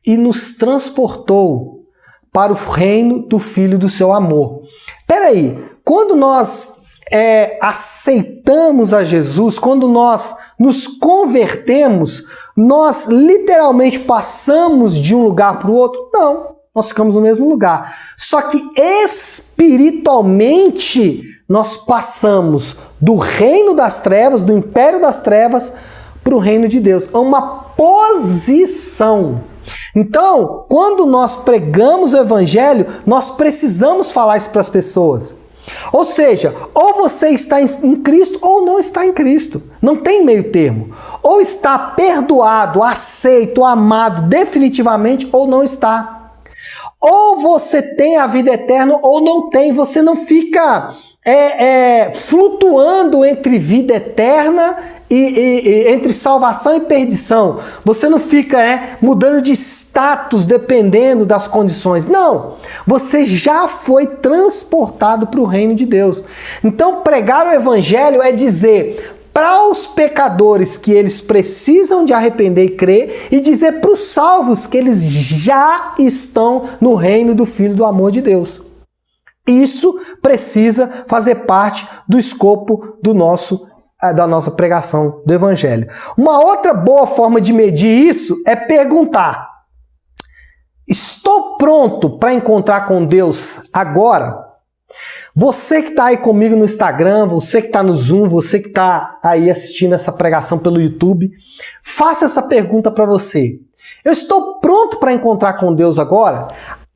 A: e nos transportou para o reino do Filho do seu amor. Peraí, quando nós aceitamos a Jesus, quando nós nos convertemos, nós literalmente passamos de um lugar para o outro? Não, nós ficamos no mesmo lugar. Só que espiritualmente nós passamos do reino das trevas, do império das trevas, para o reino de Deus. É uma posição. Então, quando nós pregamos o evangelho, nós precisamos falar isso para as pessoas. Ou seja, ou você está em Cristo ou não está em Cristo. Não tem meio termo. Ou está perdoado, aceito, amado definitivamente, ou não está. Ou você tem a vida eterna ou não tem. Você não fica flutuando entre vida eterna e entre salvação e perdição. Você não fica mudando de status dependendo das condições. Não, você já foi transportado para o reino de Deus. Então pregar o evangelho é dizer para os pecadores que eles precisam de arrepender e crer, e dizer para os salvos que eles já estão no reino do Filho do amor de Deus. Isso precisa fazer parte do escopo da nossa pregação do evangelho. Uma outra boa forma de medir isso é perguntar: estou pronto para encontrar com Deus agora? Você que está aí comigo no Instagram, você que está no Zoom, você que está aí assistindo essa pregação pelo YouTube, faça essa pergunta para você. Eu estou pronto para encontrar com Deus agora?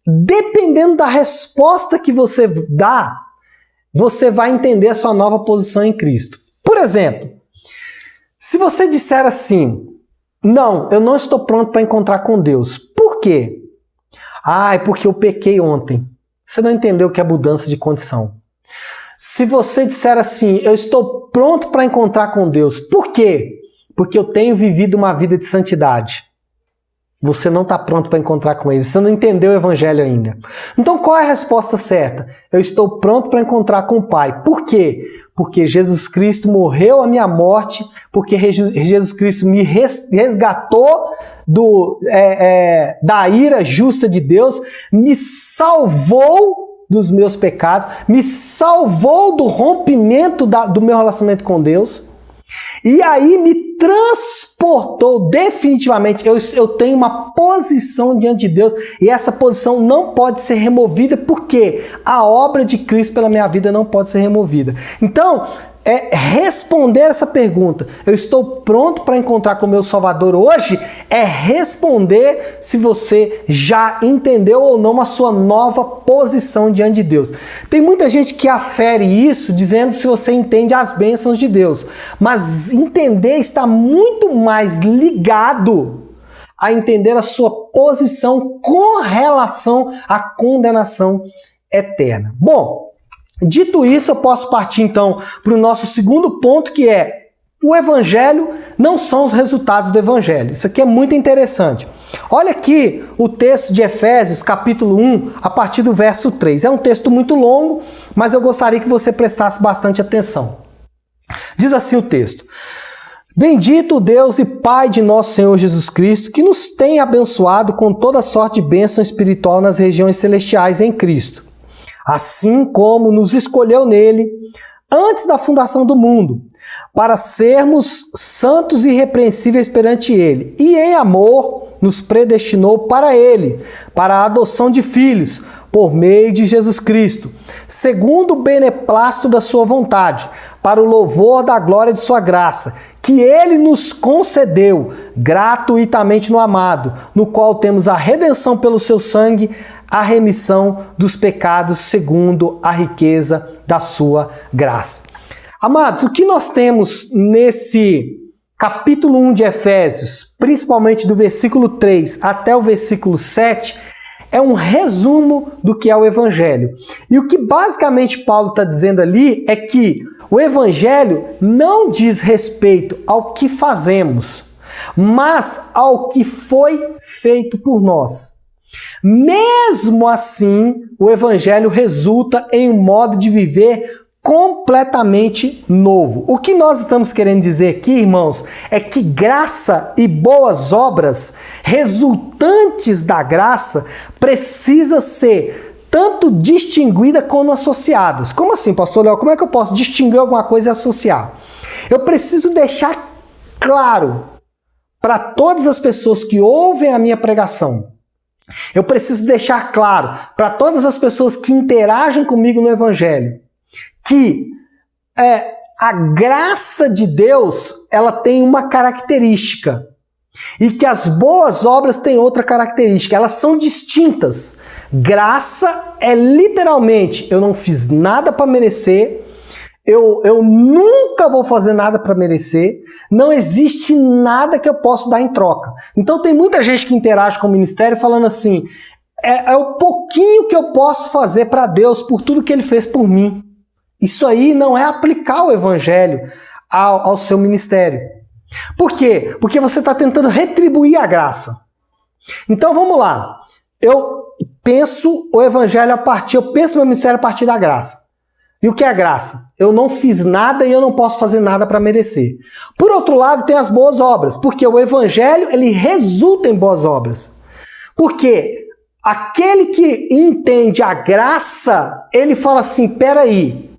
A: Dependendo da resposta que você dá, você vai entender a sua nova posição em Cristo. Por exemplo, se você disser assim: não, eu não estou pronto para encontrar com Deus. Por quê? É porque eu pequei ontem. Você não entendeu o que é mudança de condição. Se você disser assim: eu estou pronto para encontrar com Deus. Por quê? Porque eu tenho vivido uma vida de santidade. Você não está pronto para encontrar com Ele. Você não entendeu o evangelho ainda. Então qual é a resposta certa? Eu estou pronto para encontrar com o Pai. Por quê? Porque Jesus Cristo morreu a minha morte, porque Jesus Cristo me resgatou da ira justa de Deus, me salvou dos meus pecados, me salvou do rompimento do meu relacionamento com Deus, e aí me transportou definitivamente. Eu tenho uma posição diante de Deus, e essa posição não pode ser removida, porque a obra de Cristo pela minha vida não pode ser removida. Então, responder essa pergunta: eu estou pronto para encontrar com o meu Salvador hoje? É responder se você já entendeu ou não a sua nova posição diante de Deus. Tem muita gente que afere isso dizendo se você entende as bênçãos de Deus, mas entender está muito mais ligado a entender a sua posição com relação à condenação eterna. Bom, dito isso, eu posso partir então para o nosso segundo ponto, que é: o evangelho não são os resultados do evangelho. Isso aqui é muito interessante. Olha aqui o texto de Efésios, capítulo 1, a partir do verso 3. É um texto muito longo, mas eu gostaria que você prestasse bastante atenção. Diz assim o texto: bendito o Deus e Pai de nosso Senhor Jesus Cristo, que nos tem abençoado com toda sorte de bênção espiritual nas regiões celestiais em Cristo, assim como nos escolheu nele antes da fundação do mundo, para sermos santos e irrepreensíveis perante ele, e em amor nos predestinou para Ele, para a adoção de filhos, por meio de Jesus Cristo, segundo o beneplácito da sua vontade, para o louvor da glória de sua graça, que Ele nos concedeu gratuitamente no amado, no qual temos a redenção pelo seu sangue, a remissão dos pecados segundo a riqueza da sua graça. Amados, o que nós temos nesse capítulo 1 de Efésios, principalmente do versículo 3 até o versículo 7, é um resumo do que é o Evangelho. E o que basicamente Paulo está dizendo ali é que o Evangelho não diz respeito ao que fazemos, mas ao que foi feito por nós. Mesmo assim, o Evangelho resulta em um modo de viver completamente novo. O que nós estamos querendo dizer aqui, irmãos, é que graça e boas obras resultantes da graça precisa ser tanto distinguida como associadas. Como assim, pastor Léo? Como é que eu posso distinguir alguma coisa e associar? Eu preciso deixar claro para todas as pessoas que ouvem a minha pregação. Eu preciso deixar claro para todas as pessoas que interagem comigo no Evangelho que a graça de Deus, ela tem uma característica e que as boas obras têm outra característica. Elas são distintas. Graça é literalmente, eu não fiz nada para merecer, eu nunca vou fazer nada para merecer, não existe nada que eu possa dar em troca. Então tem muita gente que interage com o ministério falando assim, é o pouquinho que eu posso fazer para Deus por tudo que Ele fez por mim. Isso aí não é aplicar o Evangelho ao seu ministério. Por quê? Porque você está tentando retribuir a graça. Então vamos lá. Eu penso o Evangelho eu penso meu ministério a partir da graça. E o que é a graça? Eu não fiz nada e eu não posso fazer nada para merecer. Por outro lado, tem as boas obras, porque o Evangelho ele resulta em boas obras. Porque aquele que entende a graça, ele fala assim, peraí,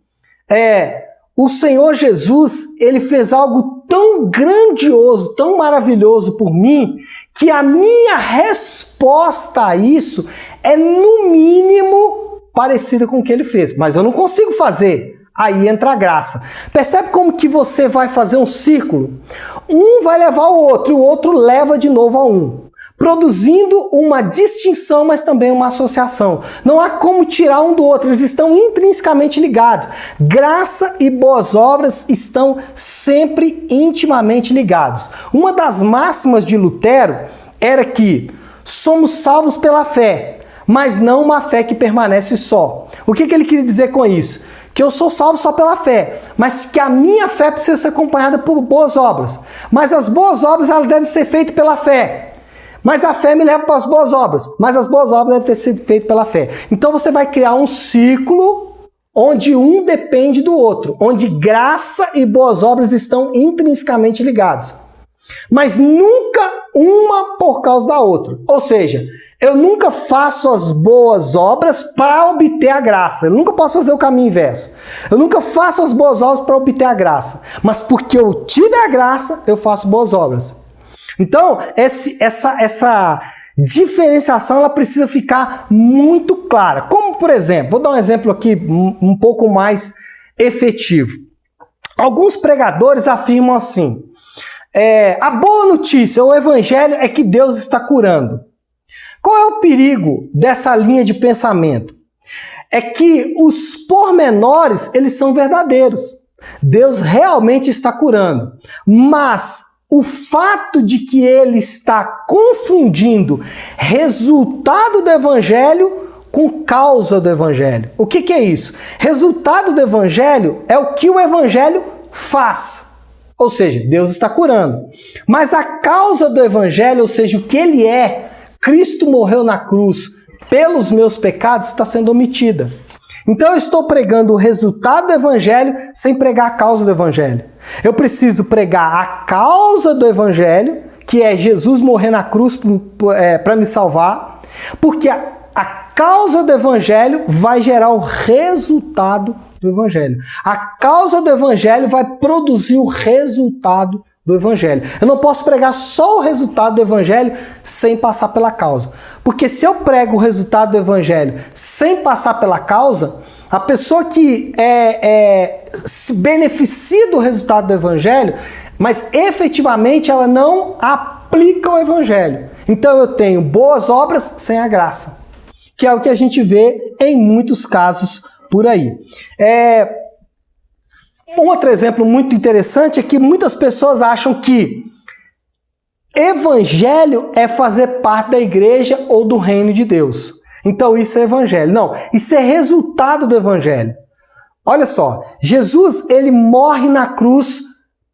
A: o Senhor Jesus, ele fez algo tão grandioso, tão maravilhoso por mim, que a minha resposta a isso é, no mínimo, parecida com o que ele fez. Mas eu não consigo fazer. Aí entra a graça. Percebe como que você vai fazer um círculo? Um vai levar o outro, e o outro leva de novo a um. Produzindo uma distinção, mas também uma associação. Não há como tirar um do outro, eles estão intrinsecamente ligados. Graça e boas obras estão sempre intimamente ligados. Uma das máximas de Lutero era que somos salvos pela fé, mas não uma fé que permanece só. O que ele queria dizer com isso? Que eu sou salvo só pela fé, mas que a minha fé precisa ser acompanhada por boas obras. Mas as boas obras elas devem ser feitas pela fé. Mas a fé me leva para as boas obras. Mas as boas obras devem ter sido feitas pela fé. Então você vai criar um ciclo onde um depende do outro. Onde graça e boas obras estão intrinsecamente ligados. Mas nunca uma por causa da outra. Ou seja, eu nunca faço as boas obras para obter a graça. Eu nunca posso fazer o caminho inverso. Eu nunca faço as boas obras para obter a graça. Mas porque eu tive a graça, eu faço boas obras. Então, essa diferenciação ela precisa ficar muito clara. Como, por exemplo, vou dar um exemplo aqui um pouco mais efetivo. Alguns pregadores afirmam assim, a boa notícia, o evangelho é que Deus está curando. Qual é o perigo dessa linha de pensamento? É que os pormenores, eles são verdadeiros. Deus realmente está curando. Mas o fato de que ele está confundindo resultado do evangelho com causa do evangelho. O que é isso? Resultado do evangelho é o que o evangelho faz. Ou seja, Deus está curando. Mas a causa do evangelho, ou seja, o que ele é, Cristo morreu na cruz pelos meus pecados, está sendo omitida. Então eu estou pregando o resultado do evangelho sem pregar a causa do evangelho. Eu preciso pregar a causa do evangelho, que é Jesus morrer na cruz para me salvar, porque a causa do evangelho vai gerar o resultado do evangelho. A causa do evangelho vai produzir o resultado do evangelho. Eu não posso pregar só o resultado do evangelho sem passar pela causa. Porque se eu prego o resultado do evangelho sem passar pela causa, a pessoa que se beneficia do resultado do evangelho, mas efetivamente ela não aplica o evangelho. Então eu tenho boas obras sem a graça, que é o que a gente vê em muitos casos por aí. Um outro exemplo muito interessante é que muitas pessoas acham que evangelho é fazer parte da igreja ou do reino de Deus. Então isso é evangelho. Não, isso é resultado do evangelho. Olha só, Jesus, ele morre na cruz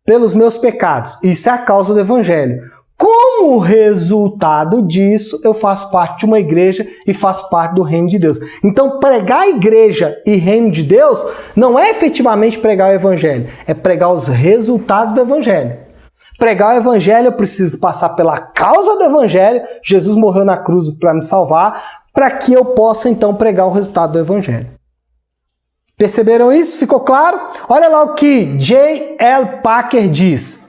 A: pelos meus pecados. Isso é a causa do evangelho. Como resultado disso, eu faço parte de uma igreja e faço parte do reino de Deus. Então, pregar a igreja e reino de Deus não é efetivamente pregar o evangelho, é pregar os resultados do evangelho. Pregar o evangelho, eu preciso passar pela causa do evangelho. Jesus morreu na cruz para me salvar, para que eu possa então pregar o resultado do evangelho. Perceberam isso? Ficou claro? Olha lá o que J.L. Packer diz.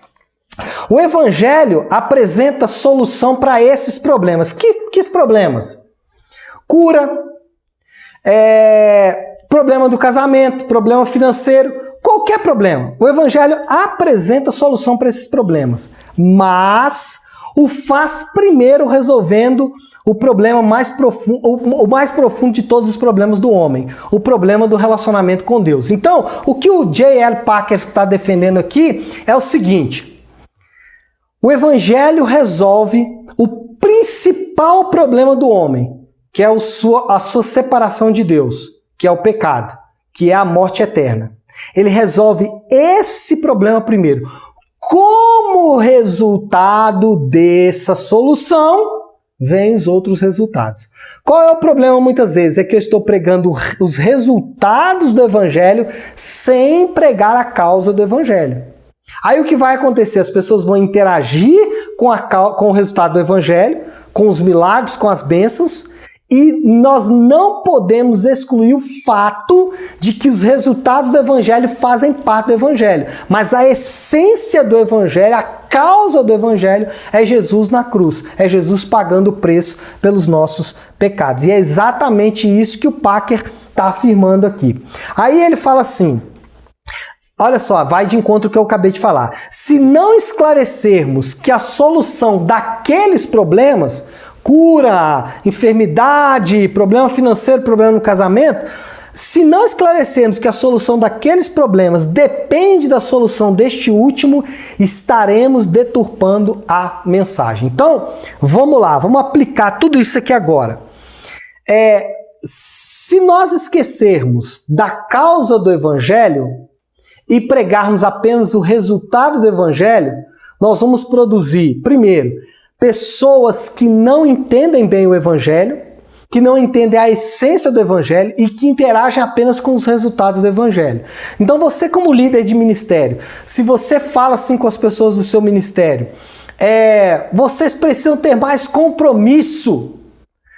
A: O evangelho apresenta solução para esses problemas. Que problemas? Cura, problema do casamento, problema financeiro, qualquer problema. O evangelho apresenta solução para esses problemas, mas o faz primeiro resolvendo o problema mais profundo, o mais profundo de todos os problemas do homem, o problema do relacionamento com Deus. Então, o que o J.L. Packer está defendendo aqui é o seguinte: o evangelho resolve o principal problema do homem, que é a sua separação de Deus, que é o pecado, que é a morte eterna. Ele resolve esse problema primeiro. Como resultado dessa solução, vêm os outros resultados. Qual é o problema muitas vezes? É que eu estou pregando os resultados do evangelho sem pregar a causa do evangelho. Aí o que vai acontecer? As pessoas vão interagir com o resultado do evangelho, com os milagres, com as bênçãos, e nós não podemos excluir o fato de que os resultados do evangelho fazem parte do evangelho. Mas a essência do evangelho, a causa do evangelho é Jesus na cruz, é Jesus pagando o preço pelos nossos pecados. E é exatamente isso que o Packer está afirmando aqui. Aí ele fala assim, olha só, vai de encontro ao que eu acabei de falar. Se não esclarecermos que a solução daqueles problemas, cura, enfermidade, problema financeiro, problema no casamento, se não esclarecermos que a solução daqueles problemas depende da solução deste último, estaremos deturpando a mensagem. Então, vamos lá, vamos aplicar tudo isso aqui agora. Se nós esquecermos da causa do evangelho e pregarmos apenas o resultado do evangelho, nós vamos produzir, primeiro, pessoas que não entendem bem o evangelho, que não entendem a essência do evangelho e que interagem apenas com os resultados do evangelho. Então você, como líder de ministério, se você fala assim com as pessoas do seu ministério, vocês precisam ter mais compromisso. O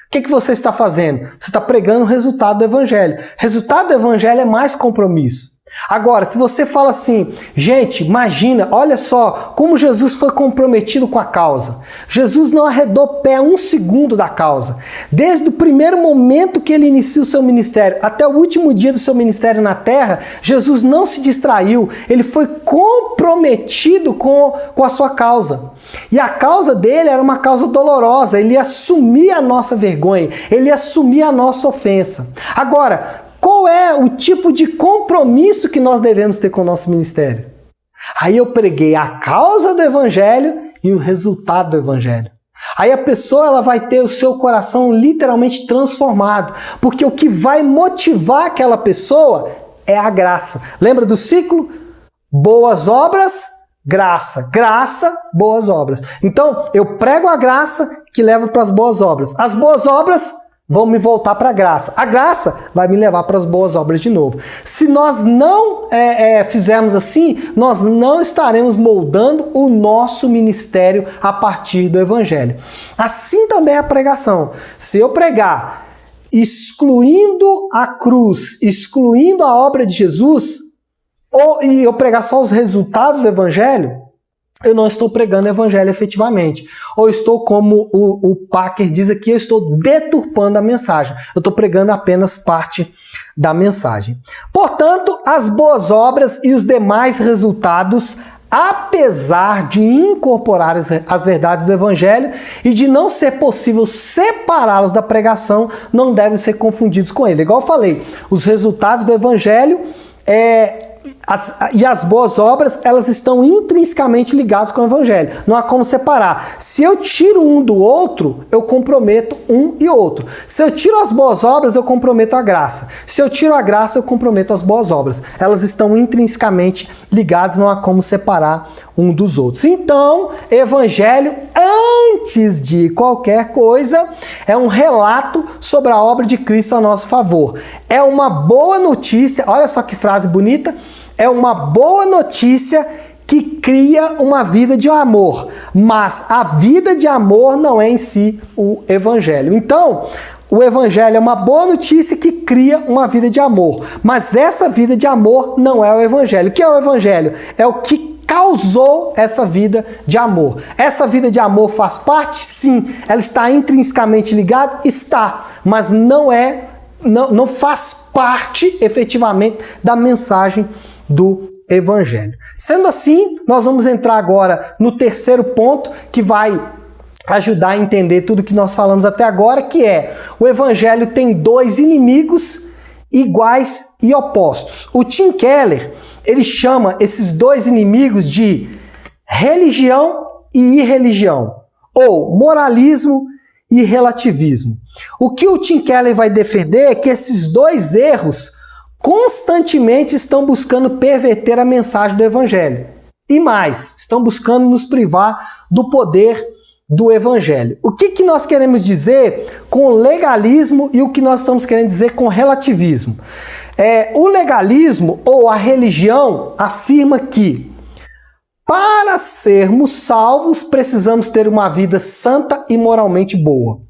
A: que você está fazendo? Você está pregando o resultado do evangelho. O resultado do evangelho é mais compromisso. Agora, se você fala assim, gente, imagina, olha só como Jesus foi comprometido com a causa. Jesus não arredou pé um segundo da causa. Desde o primeiro momento que ele inicia o seu ministério até o último dia do seu ministério na terra, Jesus não se distraiu, ele foi comprometido com a sua causa. E a causa dele era uma causa dolorosa, ele ia assumir a nossa vergonha, ele ia assumir a nossa ofensa. Agora, qual é o tipo de compromisso que nós devemos ter com o nosso ministério? Aí eu preguei a causa do evangelho e o resultado do evangelho. Aí a pessoa ela vai ter o seu coração literalmente transformado, porque o que vai motivar aquela pessoa é a graça. Lembra do ciclo? Boas obras, graça. Graça, boas obras. Então, eu prego a graça que leva para as boas obras. As boas obras vão me voltar para a graça. A graça vai me levar para as boas obras de novo. Se nós não fizermos assim, nós não estaremos moldando o nosso ministério a partir do evangelho. Assim também é a pregação. Se eu pregar excluindo a cruz, excluindo a obra de Jesus, e eu pregar só os resultados do evangelho, eu não estou pregando o evangelho efetivamente. Ou estou, como o Packer diz aqui, eu estou deturpando a mensagem. Eu estou pregando apenas parte da mensagem. Portanto, as boas obras e os demais resultados, apesar de incorporar as verdades do evangelho e de não ser possível separá-los da pregação, não devem ser confundidos com ele. Igual eu falei, os resultados do evangelho e as boas obras, elas estão intrinsecamente ligadas com o evangelho. Não há como separar. Se eu tiro um do outro, eu comprometo um e outro. Se eu tiro as boas obras, eu comprometo a graça. Se eu tiro a graça, eu comprometo as boas obras. Elas estão intrinsecamente ligadas, não há como separar um dos outros. Então, evangelho, antes de qualquer coisa, é um relato sobre a obra de Cristo a nosso favor. É uma boa notícia, olha só que frase bonita, é uma boa notícia que cria uma vida de amor, mas a vida de amor não é em si o evangelho. Então, o evangelho é uma boa notícia que cria uma vida de amor, mas essa vida de amor não é o evangelho. O que é o evangelho? É o que causou essa vida de amor. Essa vida de amor faz parte? Sim. Ela está intrinsecamente ligada? Está. Mas não faz parte efetivamente da mensagem do evangelho. Sendo assim, nós vamos entrar agora no terceiro ponto que vai ajudar a entender tudo que nós falamos até agora, que é: o evangelho tem dois inimigos iguais e opostos. O Tim Keller, ele chama esses dois inimigos de religião e irreligião, ou moralismo e relativismo. O que o Tim Keller vai defender é que esses dois erros constantemente estão buscando perverter a mensagem do evangelho. E mais, estão buscando nos privar do poder do evangelho. O que nós queremos dizer com legalismo e o que nós estamos querendo dizer com relativismo? O legalismo ou a religião afirma que para sermos salvos precisamos ter uma vida santa e moralmente boa.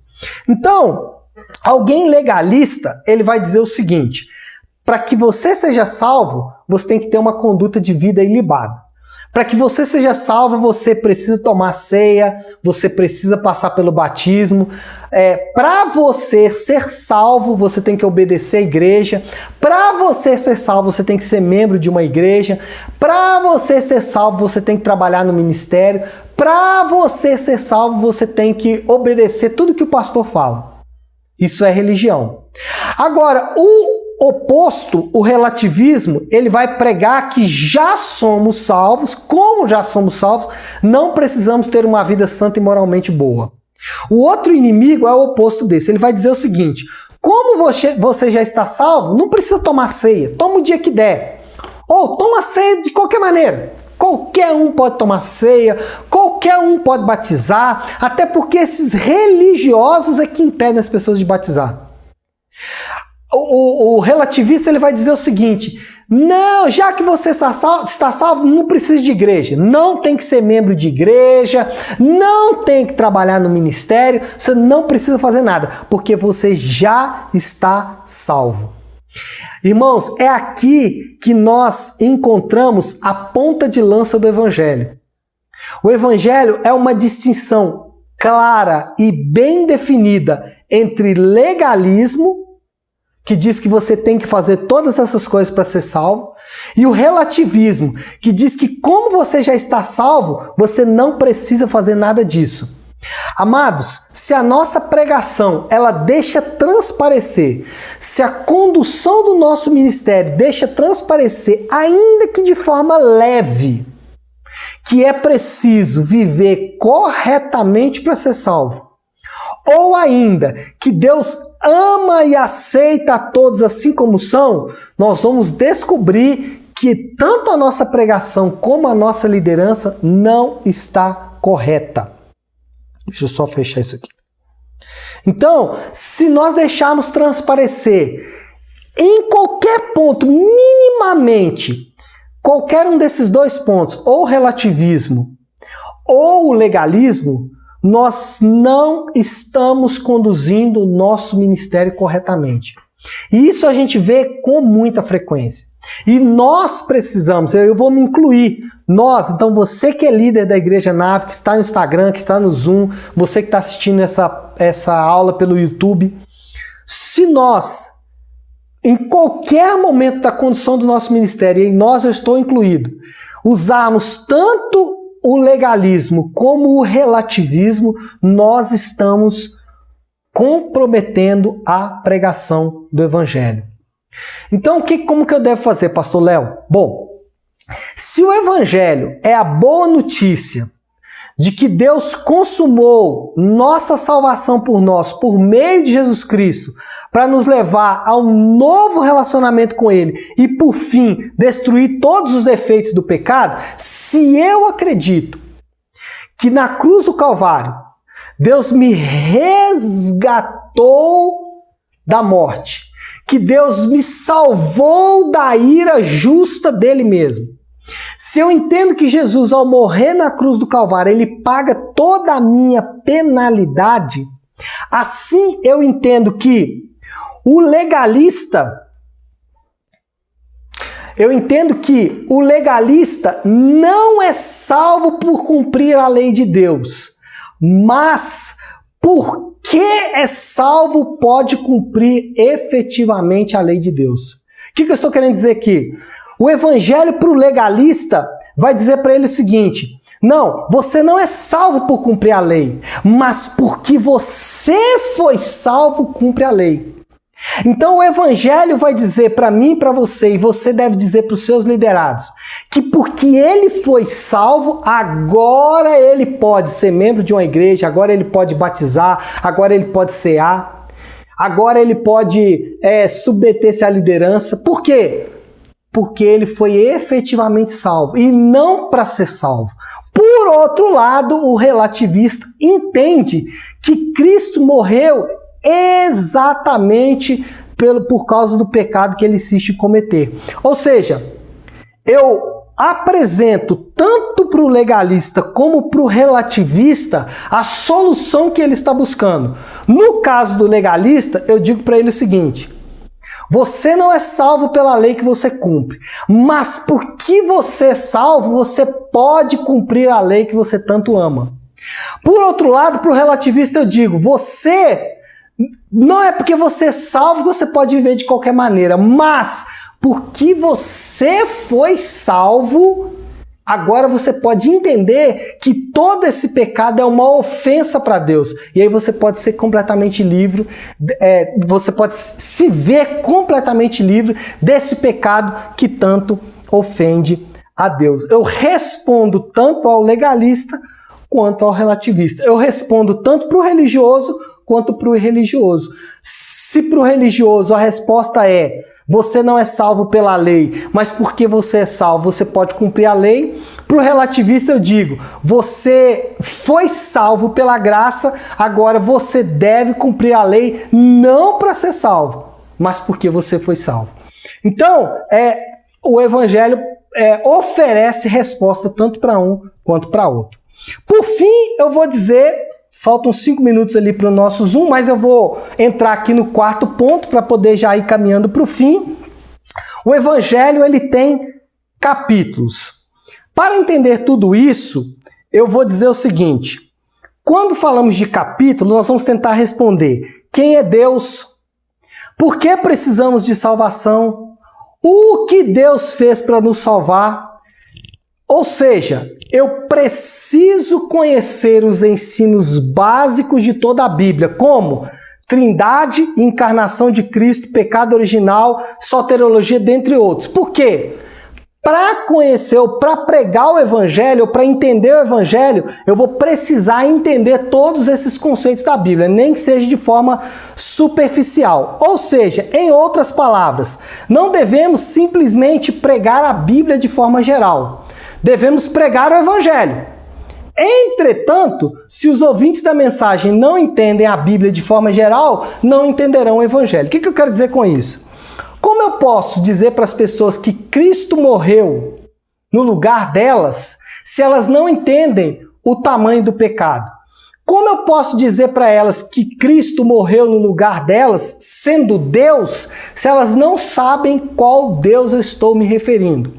A: Então, alguém legalista, ele vai dizer o seguinte: para que você seja salvo, você tem que ter uma conduta de vida ilibada. Para que você seja salvo, você precisa tomar ceia, você precisa passar pelo batismo. Para você ser salvo, você tem que obedecer à igreja. Para você ser salvo, você tem que ser membro de uma igreja. Para você ser salvo, você tem que trabalhar no ministério. Para você ser salvo, você tem que obedecer tudo que o pastor fala. Isso é religião. Agora, o oposto, o relativismo, ele vai pregar que já somos salvos, como já somos salvos, não precisamos ter uma vida santa e moralmente boa. O outro inimigo é o oposto desse, ele vai dizer o seguinte: como você já está salvo, não precisa tomar ceia, toma o dia que der. Ou toma ceia de qualquer maneira. Qualquer um pode tomar ceia, qualquer um pode batizar, até porque esses religiosos é que impedem as pessoas de batizar. O relativista, ele vai dizer o seguinte: não, já que você está salvo, não precisa de igreja, não tem que ser membro de igreja, não tem que trabalhar no ministério, você não precisa fazer nada, porque você já está salvo. Irmãos, é aqui que nós encontramos a ponta de lança do evangelho. O evangelho é uma distinção clara e bem definida entre legalismo, que diz que você tem que fazer todas essas coisas para ser salvo, e o relativismo, que diz que como você já está salvo, você não precisa fazer nada disso. Amados, se a nossa pregação ela deixa transparecer, se a condução do nosso ministério deixa transparecer, ainda que de forma leve, que é preciso viver corretamente para ser salvo, ou ainda que Deus ama e aceita a todos assim como são, nós vamos descobrir que tanto a nossa pregação como a nossa liderança não está correta. Deixa eu só fechar isso aqui. Então, se nós deixarmos transparecer em qualquer ponto, minimamente, qualquer um desses dois pontos, ou o relativismo ou o legalismo, nós não estamos conduzindo o nosso ministério corretamente. E isso a gente vê com muita frequência. E nós precisamos, eu vou me incluir, nós, então você que é líder da Igreja Nave, que está no Instagram, que está no Zoom, você que está assistindo essa aula pelo YouTube, se nós, em qualquer momento da condução do nosso ministério, e em nós eu estou incluído, usarmos tanto o legalismo como o relativismo, nós estamos comprometendo a pregação do Evangelho. Então, como que eu devo fazer, pastor Léo? Bom, se o Evangelho é a boa notícia de que Deus consumou nossa salvação por nós, por meio de Jesus Cristo, para nos levar a um novo relacionamento com Ele e, por fim, destruir todos os efeitos do pecado, se eu acredito que na cruz do Calvário Deus me resgatou da morte, que Deus me salvou da ira justa dele mesmo. Se eu entendo que Jesus, ao morrer na cruz do Calvário, ele paga toda a minha penalidade, assim eu entendo que o legalista não é salvo por cumprir a lei de Deus, mas porque é salvo pode cumprir efetivamente a lei de Deus. O que eu estou querendo dizer aqui? O evangelho para o legalista vai dizer para ele o seguinte: não, você não é salvo por cumprir a lei, mas porque você foi salvo, cumpre a lei. Então o evangelho vai dizer para mim e para você, e você deve dizer para os seus liderados, que porque ele foi salvo, agora ele pode ser membro de uma igreja, agora ele pode batizar, agora ele pode cear, agora ele pode submeter-se à liderança. Por quê? Porque ele foi efetivamente salvo, e não para ser salvo. Por outro lado, o relativista entende que Cristo morreu exatamente por causa do pecado que ele insiste em cometer. Ou seja, eu apresento tanto para o legalista como para o relativista a solução que ele está buscando. No caso do legalista, eu digo para ele o seguinte: você não é salvo pela lei que você cumpre, mas porque você é salvo, você pode cumprir a lei que você tanto ama. Por outro lado, para o relativista eu digo, não é porque você é salvo que você pode viver de qualquer maneira, mas porque você foi salvo, agora você pode entender que todo esse pecado é uma ofensa para Deus. E aí você pode ser completamente livre, você pode se ver completamente livre desse pecado que tanto ofende a Deus. Eu respondo tanto ao legalista quanto ao relativista. Eu respondo tanto para o religioso quanto para o irreligioso. Se para o religioso a resposta é: você não é salvo pela lei, mas porque você é salvo, você pode cumprir a lei. Para o relativista eu digo: você foi salvo pela graça, agora você deve cumprir a lei, não para ser salvo, mas porque você foi salvo. Então, o evangelho oferece resposta tanto para um quanto para outro. Por fim, eu vou dizer... Faltam 5 minutos ali para o nosso Zoom, mas eu vou entrar aqui no quarto ponto para poder já ir caminhando para o fim. O Evangelho ele tem capítulos. Para entender tudo isso, eu vou dizer o seguinte: quando falamos de capítulo, nós vamos tentar responder quem é Deus, por que precisamos de salvação, o que Deus fez para nos salvar. Ou seja, eu preciso conhecer os ensinos básicos de toda a Bíblia, como Trindade, encarnação de Cristo, pecado original, soteriologia, dentre outros. Por quê? Para conhecer ou para pregar o Evangelho, ou para entender o Evangelho, eu vou precisar entender todos esses conceitos da Bíblia, nem que seja de forma superficial. Ou seja, em outras palavras, não devemos simplesmente pregar a Bíblia de forma geral. Devemos pregar o Evangelho. Entretanto, se os ouvintes da mensagem não entendem a Bíblia de forma geral, não entenderão o Evangelho. O que eu quero dizer com isso? Como eu posso dizer para as pessoas que Cristo morreu no lugar delas, se elas não entendem o tamanho do pecado? como eu posso dizer para elas que Cristo morreu no lugar delas, sendo Deus, se elas não sabem qual Deus eu estou me referindo?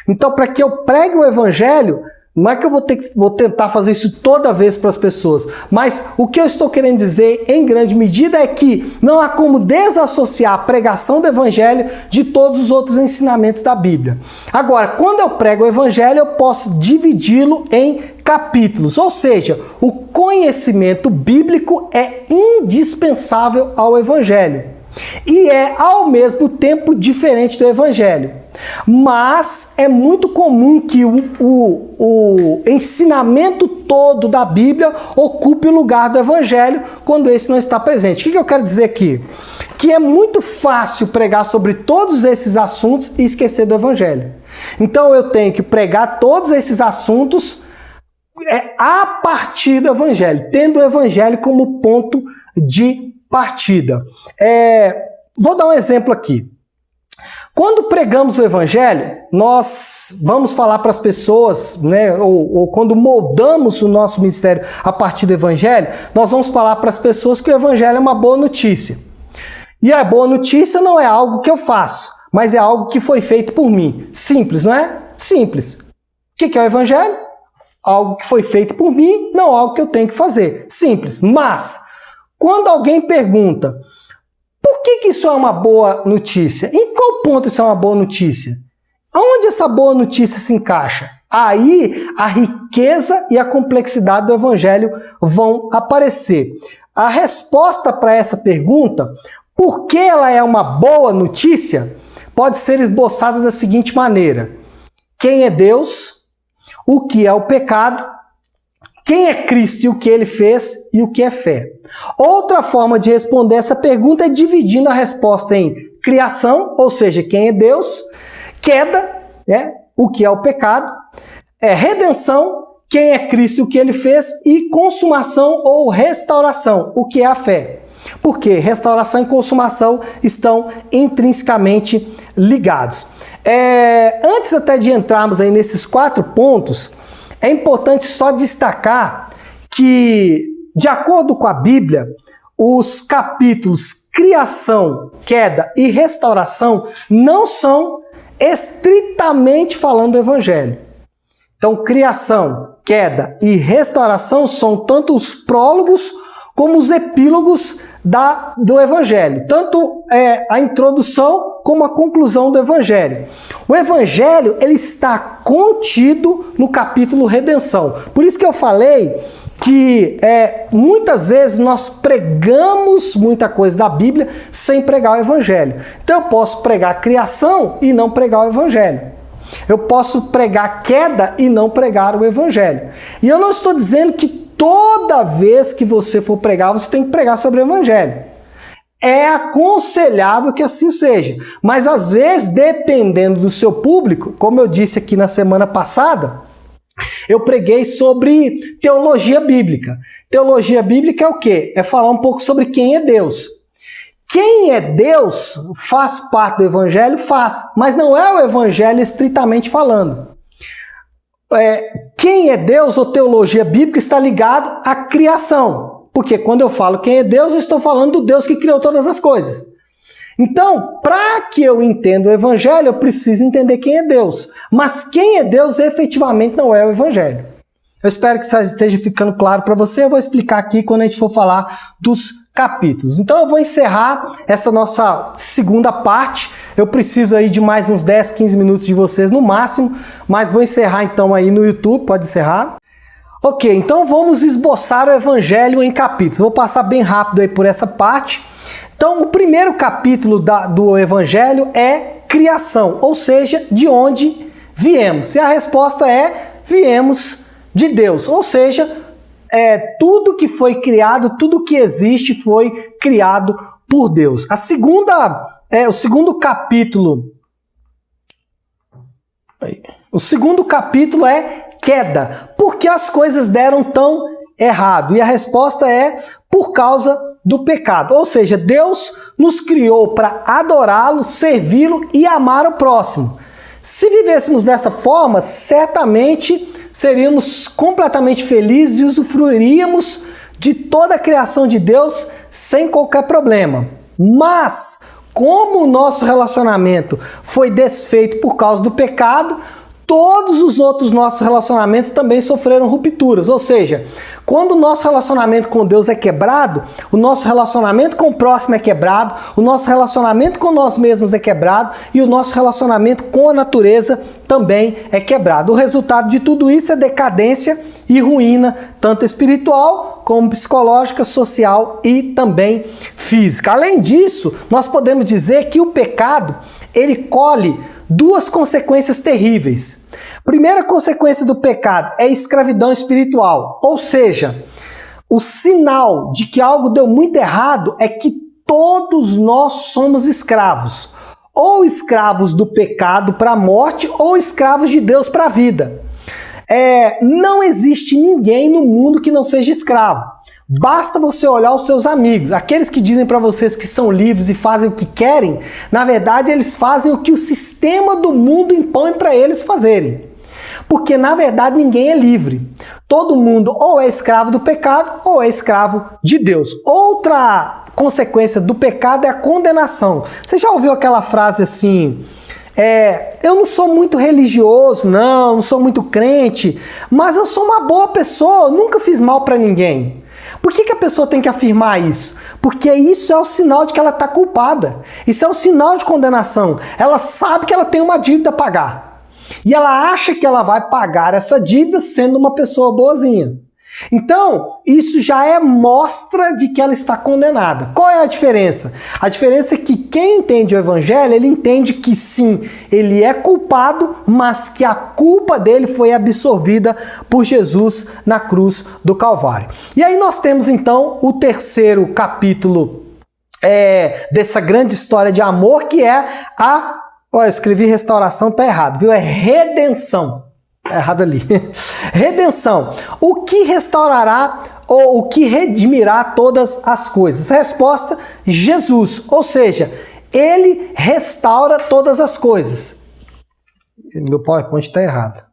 A: Então, para que eu pregue o evangelho, não é que eu vou tentar fazer isso toda vez para as pessoas, mas o que eu estou querendo dizer, em grande medida, é que não há como desassociar a pregação do evangelho de todos os outros ensinamentos da Bíblia. Agora, quando eu prego o evangelho, eu posso dividi-lo em capítulos, ou seja, o conhecimento bíblico é indispensável ao evangelho e é, ao mesmo tempo, diferente do evangelho. Mas é muito comum que o ensinamento todo da Bíblia ocupe o lugar do evangelho quando esse não está presente. O que eu quero dizer aqui? Que é muito fácil pregar sobre todos esses assuntos e esquecer do evangelho. Então eu tenho que pregar todos esses assuntos a partir do evangelho, tendo o evangelho como ponto de partida. Vou dar um exemplo aqui. Quando pregamos o evangelho, nós vamos falar para as pessoas, né, ou quando moldamos o nosso ministério a partir do evangelho, nós vamos falar para as pessoas que o evangelho é uma boa notícia. E a boa notícia não é algo que eu faço, mas é algo que foi feito por mim. Simples, não é? Simples. O que é o evangelho? Algo que foi feito por mim, não algo que eu tenho que fazer. Simples. Mas, quando alguém pergunta, por que isso é uma boa notícia? Em qual ponto isso é uma boa notícia? Aonde essa boa notícia se encaixa? Aí a riqueza e a complexidade do evangelho vão aparecer. A resposta para essa pergunta, por que ela é uma boa notícia, pode ser esboçada da seguinte maneira: quem é Deus, o que é o pecado, quem é Cristo e o que ele fez e o que é fé. Outra forma de responder essa pergunta é dividindo a resposta em criação, ou seja, quem é Deus, queda, né, o que é o pecado, redenção, quem é Cristo e o que ele fez, e consumação ou restauração, o que é a fé. Porque restauração e consumação estão intrinsecamente ligados. Antes até de entrarmos aí nesses 4 pontos, é importante só destacar que, de acordo com a Bíblia, os capítulos criação, queda e restauração não são estritamente falando do evangelho. Então, criação, queda e restauração são tanto os prólogos como os epílogos do evangelho. Tanto a introdução como a conclusão do evangelho. O evangelho, ele está contido no capítulo redenção. Por isso que eu falei que muitas vezes nós pregamos muita coisa da Bíblia sem pregar o evangelho. Então eu posso pregar a criação e não pregar o evangelho. Eu posso pregar queda e não pregar o evangelho. E eu não estou dizendo que toda vez que você for pregar, você tem que pregar sobre o evangelho. É aconselhável que assim seja. Mas às vezes, dependendo do seu público, como eu disse aqui na semana passada, eu preguei sobre teologia bíblica. Teologia bíblica é o quê? É falar um pouco sobre quem é Deus. Quem é Deus faz parte do evangelho? Faz, mas não é o evangelho estritamente falando. Quem é Deus ou teologia bíblica está ligado à criação. Porque quando eu falo quem é Deus, eu estou falando do Deus que criou todas as coisas. Então, para que eu entenda o evangelho, eu preciso entender quem é Deus. Mas quem é Deus efetivamente não é o evangelho. Eu espero que isso esteja ficando claro para você. Eu vou explicar aqui quando a gente for falar dos capítulos. Então eu vou encerrar essa nossa segunda parte. Eu preciso aí de mais uns 10, 15 minutos de vocês no máximo, mas vou encerrar então aí no YouTube, pode encerrar. Ok, então vamos esboçar o evangelho em capítulos. Vou passar bem rápido aí por essa parte. Então o primeiro capítulo do evangelho é criação, ou seja, de onde viemos. E a resposta é: viemos de Deus, ou seja, tudo que foi criado, tudo que existe foi criado por Deus. O segundo capítulo é queda. Por que as coisas deram tão errado? E a resposta é por causa do pecado. Ou seja, Deus nos criou para adorá-lo, servi-lo e amar o próximo. Se vivêssemos dessa forma, certamente seríamos completamente felizes e usufruiríamos de toda a criação de Deus sem qualquer problema. Mas, como o nosso relacionamento foi desfeito por causa do pecado, todos os outros nossos relacionamentos também sofreram rupturas. Ou seja, quando o nosso relacionamento com Deus é quebrado, o nosso relacionamento com o próximo é quebrado, o nosso relacionamento com nós mesmos é quebrado e o nosso relacionamento com a natureza também é quebrado. O resultado de tudo isso é decadência e ruína, tanto espiritual como psicológica, social e também física. Além disso, nós podemos dizer que o pecado, ele colhe duas consequências terríveis. Primeira consequência do pecado é escravidão espiritual, ou seja, o sinal de que algo deu muito errado é que todos nós somos escravos, ou escravos do pecado para a morte, ou escravos de Deus para a vida. Não existe ninguém no mundo que não seja escravo. Basta você olhar os seus amigos, aqueles que dizem para vocês que são livres e fazem o que querem, na verdade eles fazem o que o sistema do mundo impõe para eles fazerem. Porque na verdade ninguém é livre. Todo mundo ou é escravo do pecado ou é escravo de Deus. Outra consequência do pecado é a condenação. Você já ouviu aquela frase assim... eu não sou muito religioso, não sou muito crente, mas eu sou uma boa pessoa, eu nunca fiz mal para ninguém. Por que a pessoa tem que afirmar isso? Porque isso é o sinal de que ela está culpada. Isso é um sinal de condenação. Ela sabe que ela tem uma dívida a pagar. E ela acha que ela vai pagar essa dívida sendo uma pessoa boazinha. Então, isso já é mostra de que ela está condenada. Qual é a diferença? A diferença é que quem entende o evangelho, ele entende que sim, ele é culpado, mas que a culpa dele foi absorvida por Jesus na cruz do Calvário. E aí nós temos então o terceiro capítulo dessa grande história de amor, que é a... eu escrevi restauração, tá errado, viu? É redenção. Errado ali. Redenção. O que restaurará ou o que redimirá todas as coisas? Resposta: Jesus. Ou seja, ele restaura todas as coisas. Meu PowerPoint está errado.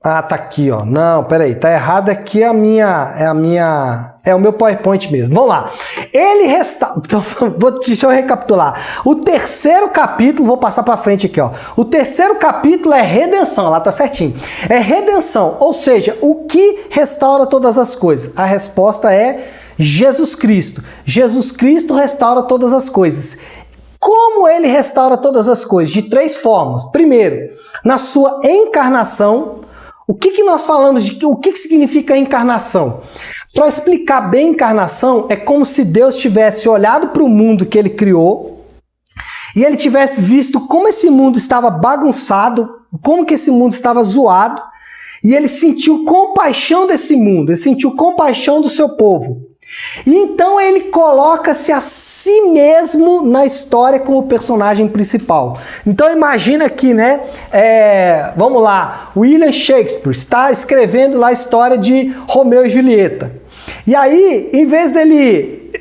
A: Tá aqui, ó. Não, peraí, tá errado aqui é o meu PowerPoint mesmo. Vamos lá. Ele restaura... Então, deixa eu recapitular. O terceiro capítulo, vou passar para frente aqui, ó. O terceiro capítulo é redenção, lá tá certinho. É redenção, ou seja, o que restaura todas as coisas? A resposta é Jesus Cristo. Jesus Cristo restaura todas as coisas. Como ele restaura todas as coisas? De três formas. Primeiro, na sua encarnação. O que nós falamos de o que significa encarnação? Para explicar bem a encarnação, é como se Deus tivesse olhado para o mundo que ele criou e ele tivesse visto como esse mundo estava bagunçado, como que esse mundo estava zoado, e ele sentiu compaixão desse mundo, ele sentiu compaixão do seu povo. E então ele coloca-se a si mesmo na história como personagem principal. Então imagina que, né, vamos lá, William Shakespeare está escrevendo lá a história de Romeu e Julieta. E aí, em vez dele,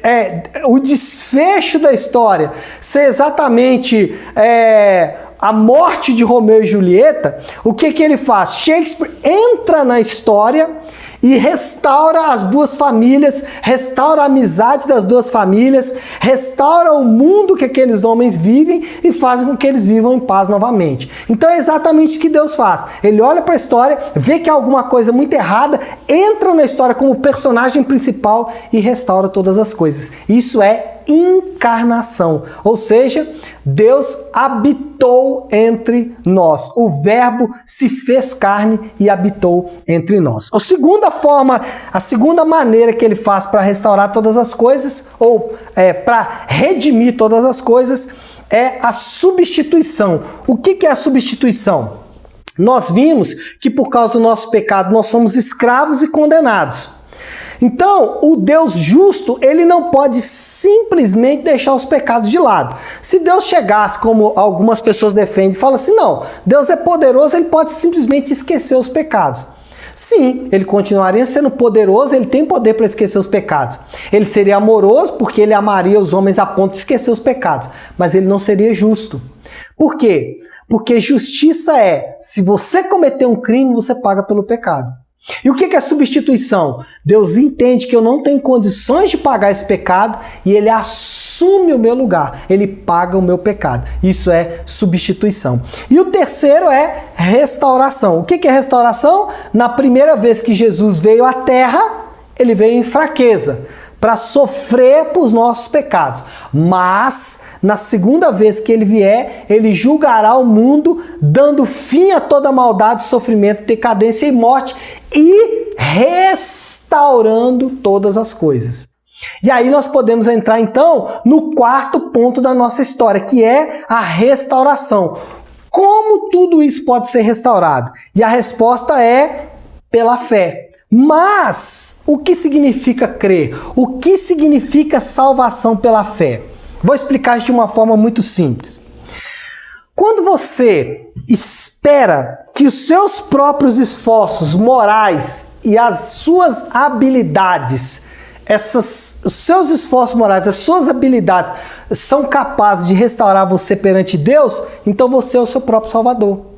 A: o desfecho da história ser exatamente a morte de Romeu e Julieta, o que ele faz? Shakespeare entra na história e restaura as duas famílias, restaura a amizade das duas famílias, restaura o mundo que aqueles homens vivem e faz com que eles vivam em paz novamente. Então é exatamente o que Deus faz. Ele olha para a história, vê que há alguma coisa muito errada, entra na história como personagem principal e restaura todas as coisas. Isso é encarnação, ou seja, Deus habitou entre nós. O Verbo se fez carne e habitou entre nós. A segunda maneira que ele faz para restaurar todas as coisas, ou para redimir todas as coisas, é a substituição. O que é a substituição? Nós vimos que por causa do nosso pecado nós somos escravos e condenados. Então, o Deus justo, ele não pode simplesmente deixar os pecados de lado. Se Deus chegasse, como algumas pessoas defendem, e fala assim, não, Deus é poderoso, ele pode simplesmente esquecer os pecados. Sim, ele continuaria sendo poderoso, ele tem poder para esquecer os pecados. Ele seria amoroso, porque ele amaria os homens a ponto de esquecer os pecados. Mas ele não seria justo. Por quê? Porque justiça é, se você cometer um crime, você paga pelo pecado. E o que é substituição? Deus entende que eu não tenho condições de pagar esse pecado e Ele assume o meu lugar, Ele paga o meu pecado. Isso é substituição. E o terceiro é restauração. O que é restauração? Na primeira vez que Jesus veio à Terra, Ele veio em fraqueza, para sofrer por nossos pecados. Mas, na segunda vez que Ele vier, Ele julgará o mundo, dando fim a toda maldade, sofrimento, decadência e morte, e restaurando todas as coisas. E aí nós podemos entrar, então, no quarto ponto da nossa história, que é a restauração. Como tudo isso pode ser restaurado? E a resposta é pela fé. Mas, o que significa crer? O que significa salvação pela fé? Vou explicar isso de uma forma muito simples. Quando você espera que os seus próprios esforços morais e as suas habilidades, os seus esforços morais, as suas habilidades são capazes de restaurar você perante Deus, então você é o seu próprio Salvador.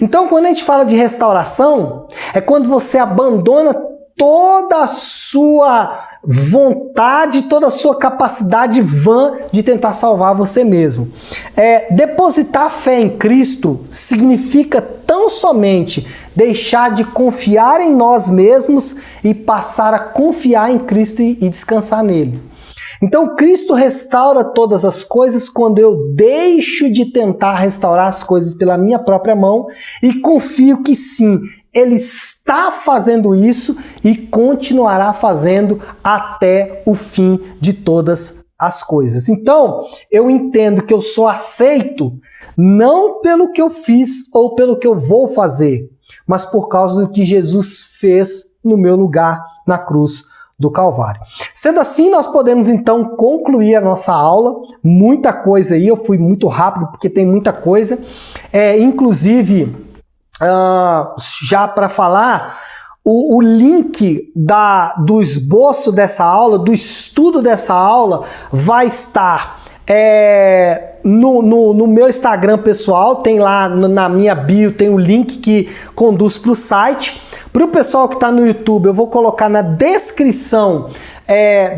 A: Então, quando a gente fala de restauração, é quando você abandona toda a sua vontade, toda a sua capacidade vã de tentar salvar você mesmo. Depositar fé em Cristo significa tão somente deixar de confiar em nós mesmos e passar a confiar em Cristo e descansar nele. Então, Cristo restaura todas as coisas quando eu deixo de tentar restaurar as coisas pela minha própria mão e confio que sim, Ele está fazendo isso e continuará fazendo até o fim de todas as coisas. Então, eu entendo que eu sou aceito não pelo que eu fiz ou pelo que eu vou fazer, mas por causa do que Jesus fez no meu lugar na cruz do Calvário. Sendo assim, nós podemos então concluir a nossa aula. Muita coisa aí, eu fui muito rápido porque tem muita coisa. Inclusive, já para falar, o link do esboço dessa aula, do estudo dessa aula, vai estar no meu Instagram pessoal, tem lá na minha bio, tem o link que conduz para o site. Para o pessoal que está no YouTube, eu vou colocar na descrição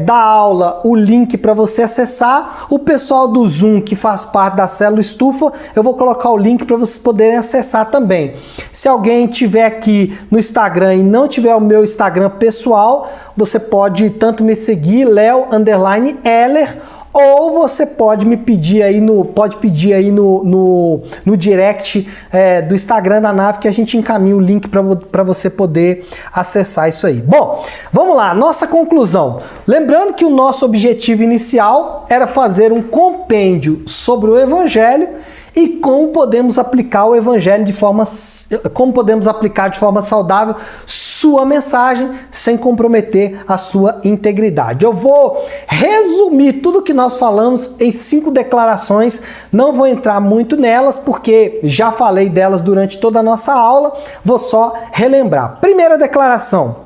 A: da aula o link para você acessar. O pessoal do Zoom, que faz parte da Célula Estufa, eu vou colocar o link para vocês poderem acessar também. Se alguém tiver aqui no Instagram e não tiver o meu Instagram pessoal, você pode tanto me seguir, Leo_Eller, ou você pode me pedir aí no direct do Instagram da Nave, que a gente encaminha o link para você poder acessar isso aí. Bom, vamos lá, nossa conclusão. Lembrando que o nosso objetivo inicial era fazer um compêndio sobre o Evangelho e como podemos aplicar o Evangelho de forma saudável sua mensagem sem comprometer a sua integridade. Eu vou resumir tudo que nós falamos em 5 declarações, não vou entrar muito nelas porque já falei delas durante toda a nossa aula, vou só relembrar. Primeira declaração: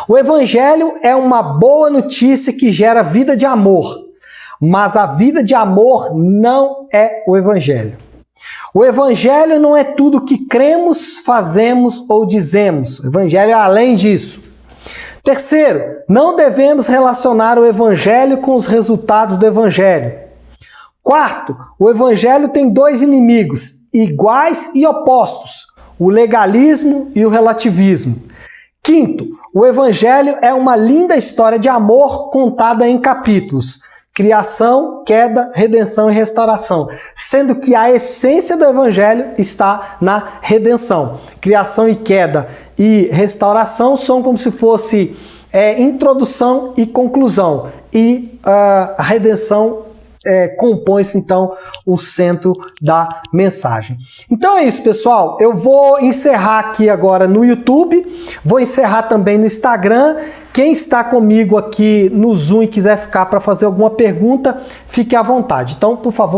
A: o Evangelho é uma boa notícia que gera vida de amor, mas a vida de amor não é o Evangelho. O Evangelho não é tudo que cremos, fazemos ou dizemos. O Evangelho é além disso. Terceiro, não devemos relacionar o Evangelho com os resultados do Evangelho. Quarto, o Evangelho tem 2 inimigos, iguais e opostos: o legalismo e o relativismo. Quinto, o Evangelho é uma linda história de amor contada em capítulos: criação, queda, redenção e restauração, sendo que a essência do Evangelho está na redenção. Criação e queda e restauração são como se fosse introdução e conclusão, e a redenção compõe-se então o centro da mensagem. Então é isso, pessoal. Eu vou encerrar aqui agora no YouTube, vou encerrar também no Instagram. Quem está comigo aqui no Zoom e quiser ficar para fazer alguma pergunta, fique à vontade. Então, por favor,